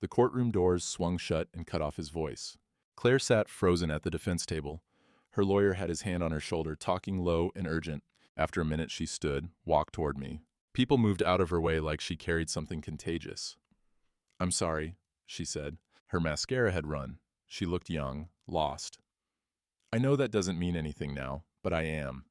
The courtroom doors swung shut and cut off his voice. Claire sat frozen at the defense table. Her lawyer had his hand on her shoulder, talking low and urgent. After a minute, she stood, walked toward me. People moved out of her way like she carried something contagious. I'm sorry, she said. Her mascara had run. She looked young, lost. I know that doesn't mean anything now, but I am.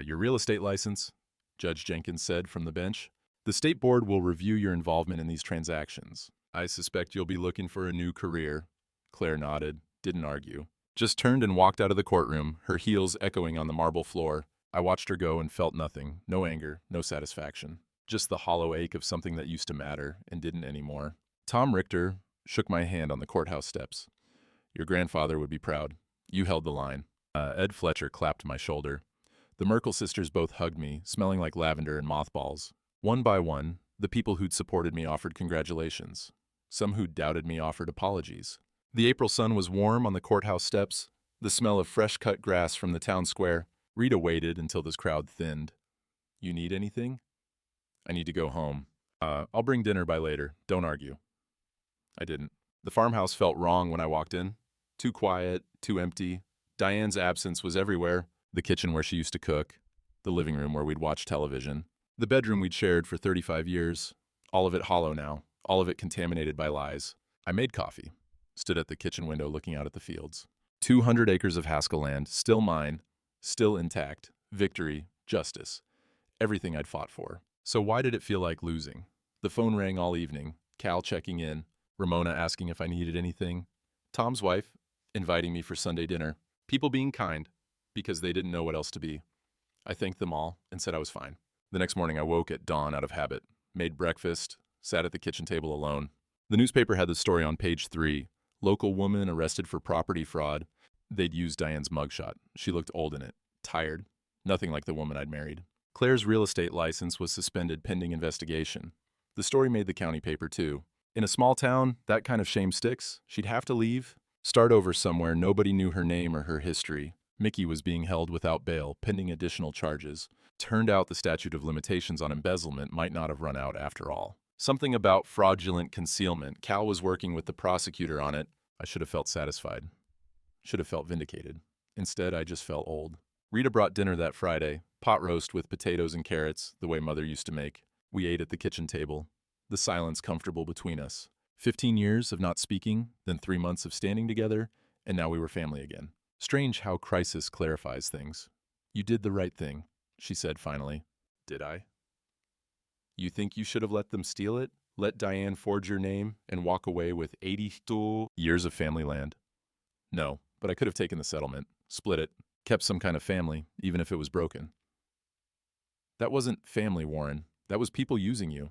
Your real estate license, Judge Jenkins said from the bench. The state board will review your involvement in these transactions. I suspect you'll be looking for a new career. Claire nodded, didn't argue. Just turned and walked out of the courtroom, her heels echoing on the marble floor. I watched her go and felt nothing, no anger, no satisfaction. Just the hollow ache of something that used to matter and didn't anymore. Tom Richter shook my hand on the courthouse steps. Your grandfather would be proud. You held the line. Ed Fletcher clapped my shoulder. The Merkel sisters both hugged me, smelling like lavender and mothballs. One by one, the people who'd supported me offered congratulations. Some who'd doubted me offered apologies. The April sun was warm on the courthouse steps, the smell of fresh-cut grass from the town square. Rita waited until this crowd thinned. You need anything? I need to go home. I'll bring dinner by later. Don't argue. I didn't. The farmhouse felt wrong when I walked in. Too quiet, too empty. Diane's absence was everywhere. The kitchen where she used to cook. The living room where we'd watch television. The bedroom we'd shared for 35 years. All of it hollow now. All of it contaminated by lies. I made coffee. Stood at the kitchen window looking out at the fields. 200 acres of Haskell land, still mine, still intact. Victory, justice. Everything I'd fought for. So why did it feel like losing? The phone rang all evening. Cal checking in. Ramona asking if I needed anything. Tom's wife inviting me for Sunday dinner. People being kind because they didn't know what else to be. I thanked them all and said I was fine. The next morning I woke at dawn out of habit. Made breakfast. Sat at the kitchen table alone. The newspaper had the story on page 3. Local woman arrested for property fraud. They'd used Diane's mugshot. She looked old in it. Tired. Nothing like the woman I'd married. Claire's real estate license was suspended pending investigation. The story made the county paper too. In a small town, that kind of shame sticks. She'd have to leave. Start over somewhere nobody knew her name or her history. Mickey was being held without bail, pending additional charges. Turned out the statute of limitations on embezzlement might not have run out after all. Something about fraudulent concealment. Cal was working with the prosecutor on it. I should have felt satisfied. Should have felt vindicated. Instead, I just felt old. Rita brought dinner that Friday. Pot roast with potatoes and carrots, the way Mother used to make. We ate at the kitchen table. The silence comfortable between us. 15 years of not speaking, then 3 months of standing together, and now we were family again. Strange how crisis clarifies things. You did the right thing, she said finally. Did I? You think you should have let them steal it? Let Diane forge your name and walk away with 82 years of family land? No, but I could have taken the settlement, split it, kept some kind of family, even if it was broken. That wasn't family, Warren. That was people using you.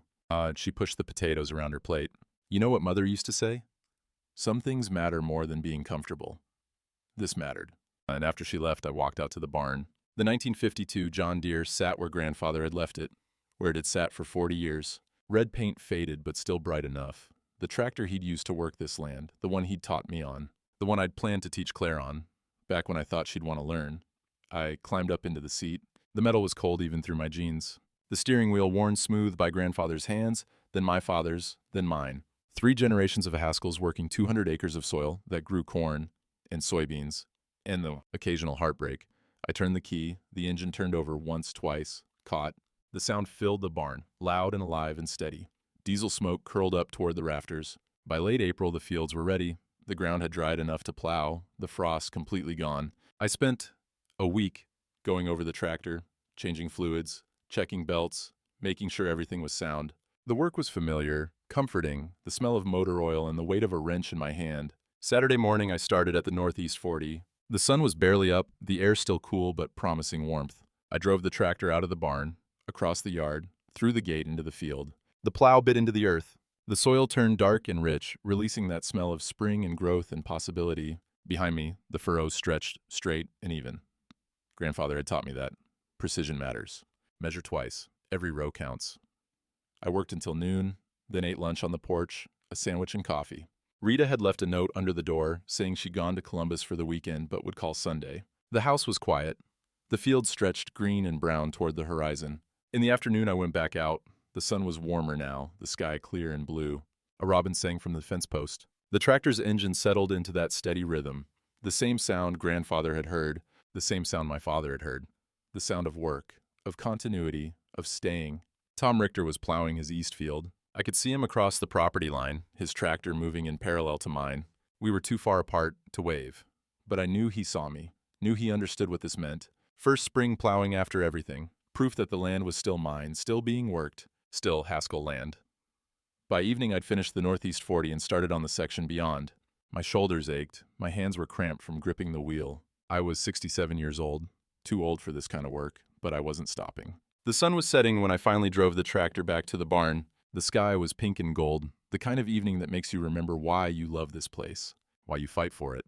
She pushed the potatoes around her plate. You know what Mother used to say? Some things matter more than being comfortable. This mattered. And after she left, I walked out to the barn. The 1952 John Deere sat where Grandfather had left it, where it had sat for 40 years. Red paint faded, but still bright enough. The tractor he'd used to work this land, the one he'd taught me on, the one I'd planned to teach Claire on, back when I thought she'd want to learn. I climbed up into the seat. The metal was cold even through my jeans. The steering wheel worn smooth by Grandfather's hands, then my father's, then mine. 3 generations of Haskells working 200 acres of soil that grew corn and soybeans, and the occasional heartbreak. I turned the key, the engine turned over once, twice, caught. The sound filled the barn, loud and alive and steady. Diesel smoke curled up toward the rafters. By late April, the fields were ready. The ground had dried enough to plow, the frost completely gone. I spent a week going over the tractor, changing fluids, checking belts, making sure everything was sound. The work was familiar, comforting, the smell of motor oil and the weight of a wrench in my hand. Saturday morning, I started at the Northeast 40. The sun was barely up, the air still cool but promising warmth. I drove the tractor out of the barn, across the yard, through the gate into the field. The plow bit into the earth. The soil turned dark and rich, releasing that smell of spring and growth and possibility. Behind me, the furrows stretched straight and even. Grandfather had taught me that. Precision matters. Measure twice. Every row counts. I worked until noon, then ate lunch on the porch, a sandwich and coffee. Rita had left a note under the door saying she'd gone to Columbus for the weekend but would call Sunday. The house was quiet. The field stretched green and brown toward the horizon. In the afternoon, I went back out. The sun was warmer now, the sky clear and blue. A robin sang from the fence post. The tractor's engine settled into that steady rhythm. The same sound Grandfather had heard, the same sound my father had heard. The sound of work, of continuity, of staying. Tom Richter was plowing his east field. I could see him across the property line, his tractor moving in parallel to mine. We were too far apart to wave. But I knew he saw me, knew he understood what this meant. First spring plowing after everything. Proof that the land was still mine, still being worked, still Haskell land. By evening, I'd finished the Northeast 40 and started on the section beyond. My shoulders ached, my hands were cramped from gripping the wheel. I was 67 years old, too old for this kind of work, but I wasn't stopping. The sun was setting when I finally drove the tractor back to the barn. The sky was pink and gold, the kind of evening that makes you remember why you love this place, why you fight for it.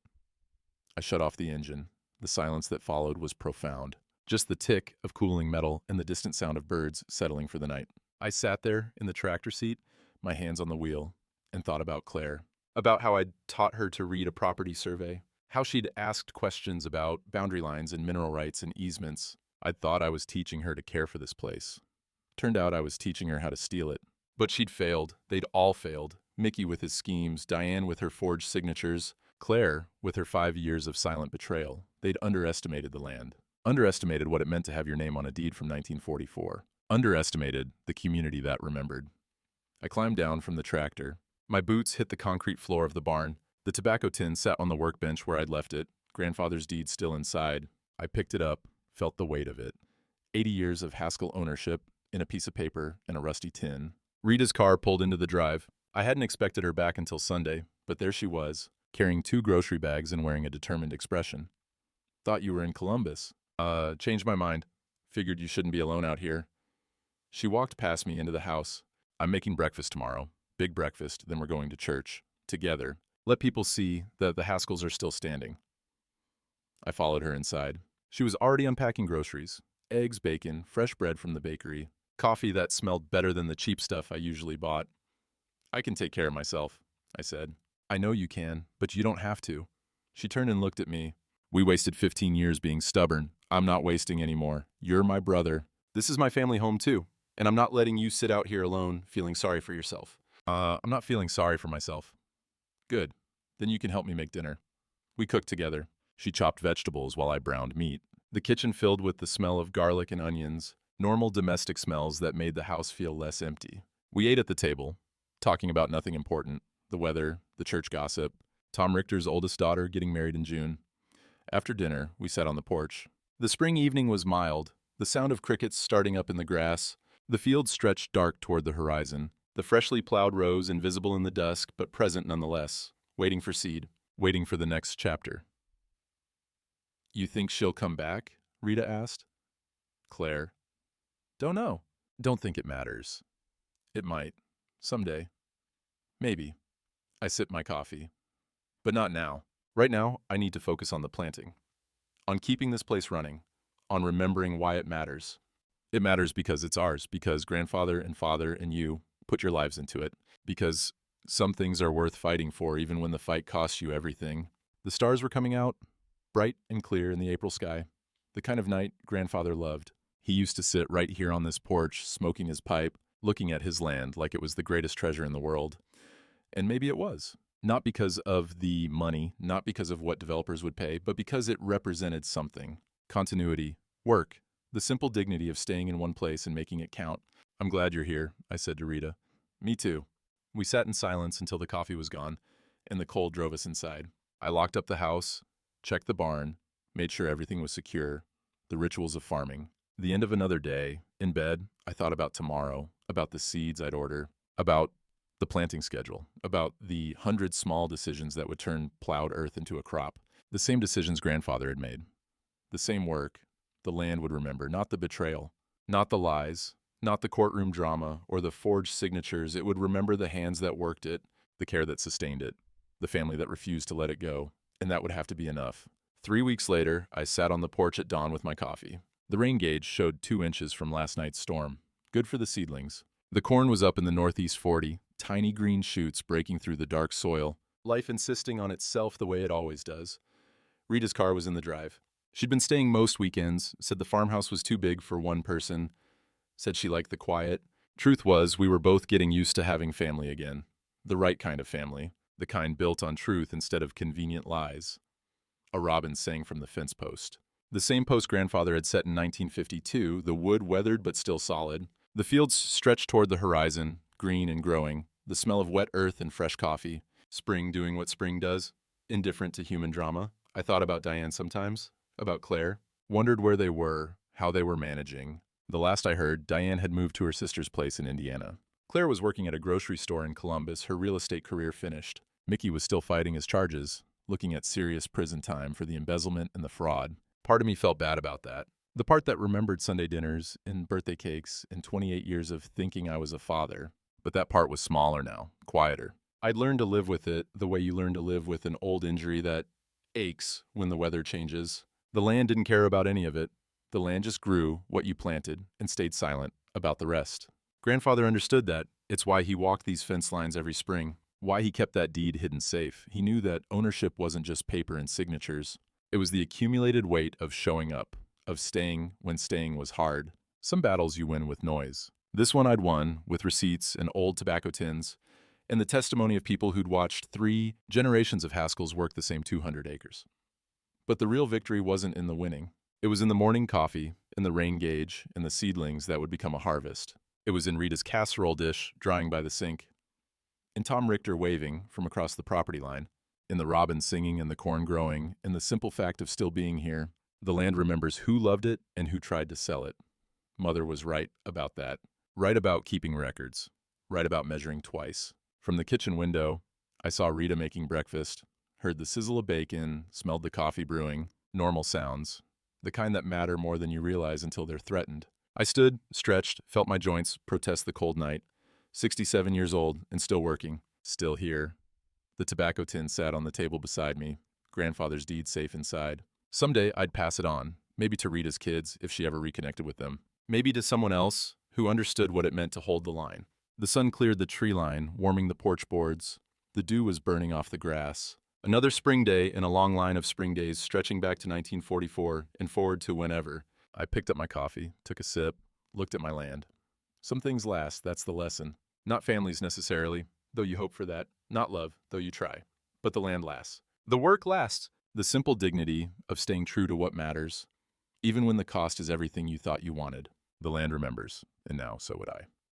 I shut off the engine. The silence that followed was profound. Just the tick of cooling metal and the distant sound of birds settling for the night. I sat there in the tractor seat, my hands on the wheel, and thought about Claire. About how I'd taught her to read a property survey. How she'd asked questions about boundary lines and mineral rights and easements. I'd thought I was teaching her to care for this place. Turned out I was teaching her how to steal it. But she'd failed. They'd all failed. Mickey with his schemes, Diane with her forged signatures, Claire with her 5 years of silent betrayal. They'd underestimated the land. Underestimated what it meant to have your name on a deed from 1944. Underestimated the community that remembered. I climbed down from the tractor. My boots hit the concrete floor of the barn. The tobacco tin sat on the workbench where I'd left it, Grandfather's deed still inside. I picked it up, felt the weight of it. 80 years of Haskell ownership in a piece of paper and a rusty tin. Rita's car pulled into the drive. I hadn't expected her back until Sunday, but there she was, carrying 2 grocery bags and wearing a determined expression. Thought you were in Columbus. Changed my mind. Figured you shouldn't be alone out here. She walked past me into the house. I'm making breakfast tomorrow. Big breakfast, then we're going to church. Together. Let people see that the Haskells are still standing. I followed her inside. She was already unpacking groceries. Eggs, bacon, fresh bread from the bakery. Coffee that smelled better than the cheap stuff I usually bought. I can take care of myself, I said. I know you can, but you don't have to. She turned and looked at me. We wasted 15 years being stubborn. I'm not wasting anymore. You're my brother. This is my family home too. And I'm not letting you sit out here alone feeling sorry for yourself. I'm not feeling sorry for myself. Good. Then you can help me make dinner. We cooked together. She chopped vegetables while I browned meat. The kitchen filled with the smell of garlic and onions, normal domestic smells that made the house feel less empty. We ate at the table, talking about nothing important, the weather, the church gossip, Tom Richter's oldest daughter getting married in June. After dinner, we sat on the porch. The spring evening was mild, the sound of crickets starting up in the grass, The fields stretched dark toward the horizon. The freshly plowed rows invisible in the dusk, but present nonetheless, waiting for seed, waiting for the next chapter. You think she'll come back? Rita asked. Claire. Don't know. Don't think it matters. It might. Someday. Maybe. I sip my coffee. But not now. Right now, I need to focus on the planting. On keeping this place running. On remembering why it matters. It matters because it's ours, because grandfather and father and you put your lives into it, because some things are worth fighting for even when the fight costs you everything. The stars were coming out, bright and clear in the April sky, the kind of night grandfather loved. He used to sit right here on this porch, smoking his pipe, looking at his land like it was the greatest treasure in the world. And maybe it was. Not because of the money, not because of what developers would pay, but because it represented something. Continuity, work, the simple dignity of staying in one place and making it count. I'm glad you're here, I said to Rita. Me too. We sat in silence until the coffee was gone, and the cold drove us inside. I locked up the house, checked the barn, made sure everything was secure, the rituals of farming. The end of another day, in bed, I thought about tomorrow, about the seeds I'd order, about the planting schedule, about the 100 small decisions that would turn plowed earth into a crop. The same decisions grandfather had made. The same work. The land would remember, not the betrayal, not the lies, not the courtroom drama or the forged signatures. It would remember the hands that worked it, the care that sustained it, the family that refused to let it go, and that would have to be enough. 3 weeks later, I sat on the porch at dawn with my coffee. The rain gauge showed 2 inches from last night's storm. Good for the seedlings. The corn was up in the northeast 40, tiny green shoots breaking through the dark soil, life insisting on itself the way it always does. Rita's car was in the drive. She'd been staying most weekends, said the farmhouse was too big for one person, said she liked the quiet. Truth was, we were both getting used to having family again. The right kind of family, the kind built on truth instead of convenient lies. A robin sang from the fence post. The same post grandfather had set in 1952, the wood weathered but still solid. The fields stretched toward the horizon, green and growing, the smell of wet earth and fresh coffee. Spring doing what spring does, indifferent to human drama. I thought about Diane sometimes. About Claire, wondered where they were, how they were managing. The last I heard, Diane had moved to her sister's place in Indiana. Claire was working at a grocery store in Columbus, her real estate career finished. Mickey was still fighting his charges, looking at serious prison time for the embezzlement and the fraud. Part of me felt bad about that. The part that remembered Sunday dinners and birthday cakes and 28 years of thinking I was a father. But that part was smaller now, quieter. I'd learned to live with it the way you learn to live with an old injury that aches when the weather changes. The land didn't care about any of it. The land just grew what you planted and stayed silent about the rest. Grandfather understood that. It's why he walked these fence lines every spring, why he kept that deed hidden safe. He knew that ownership wasn't just paper and signatures. It was the accumulated weight of showing up, of staying when staying was hard. Some battles you win with noise. This one I'd won with receipts and old tobacco tins and the testimony of people who'd watched 3 generations of Haskells work the same 200 acres. But the real victory wasn't in the winning. It was in the morning coffee, in the rain gauge, in the seedlings that would become a harvest. It was in Rita's casserole dish drying by the sink, in Tom Richter waving from across the property line, in the robin singing and the corn growing, in the simple fact of still being here. The land remembers who loved it and who tried to sell it. Mother was right about that. Right about keeping records. Right about measuring twice. From the kitchen window, I saw Rita making breakfast, heard the sizzle of bacon, smelled the coffee brewing, normal sounds, the kind that matter more than you realize until they're threatened. I stood, stretched, felt my joints protest the cold night. 67 years old and still working, still here. The tobacco tin sat on the table beside me, grandfather's deed safe inside. Someday I'd pass it on, maybe to Rita's kids if she ever reconnected with them. Maybe to someone else who understood what it meant to hold the line. The sun cleared the tree line, warming the porch boards. The dew was burning off the grass. Another spring day in a long line of spring days stretching back to 1944 and forward to whenever. I picked up my coffee, took a sip, looked at my land. Some things last, that's the lesson. Not families necessarily, though you hope for that. Not love, though you try. But the land lasts. The work lasts. The simple dignity of staying true to what matters, even when the cost is everything you thought you wanted. The land remembers, and now so would I.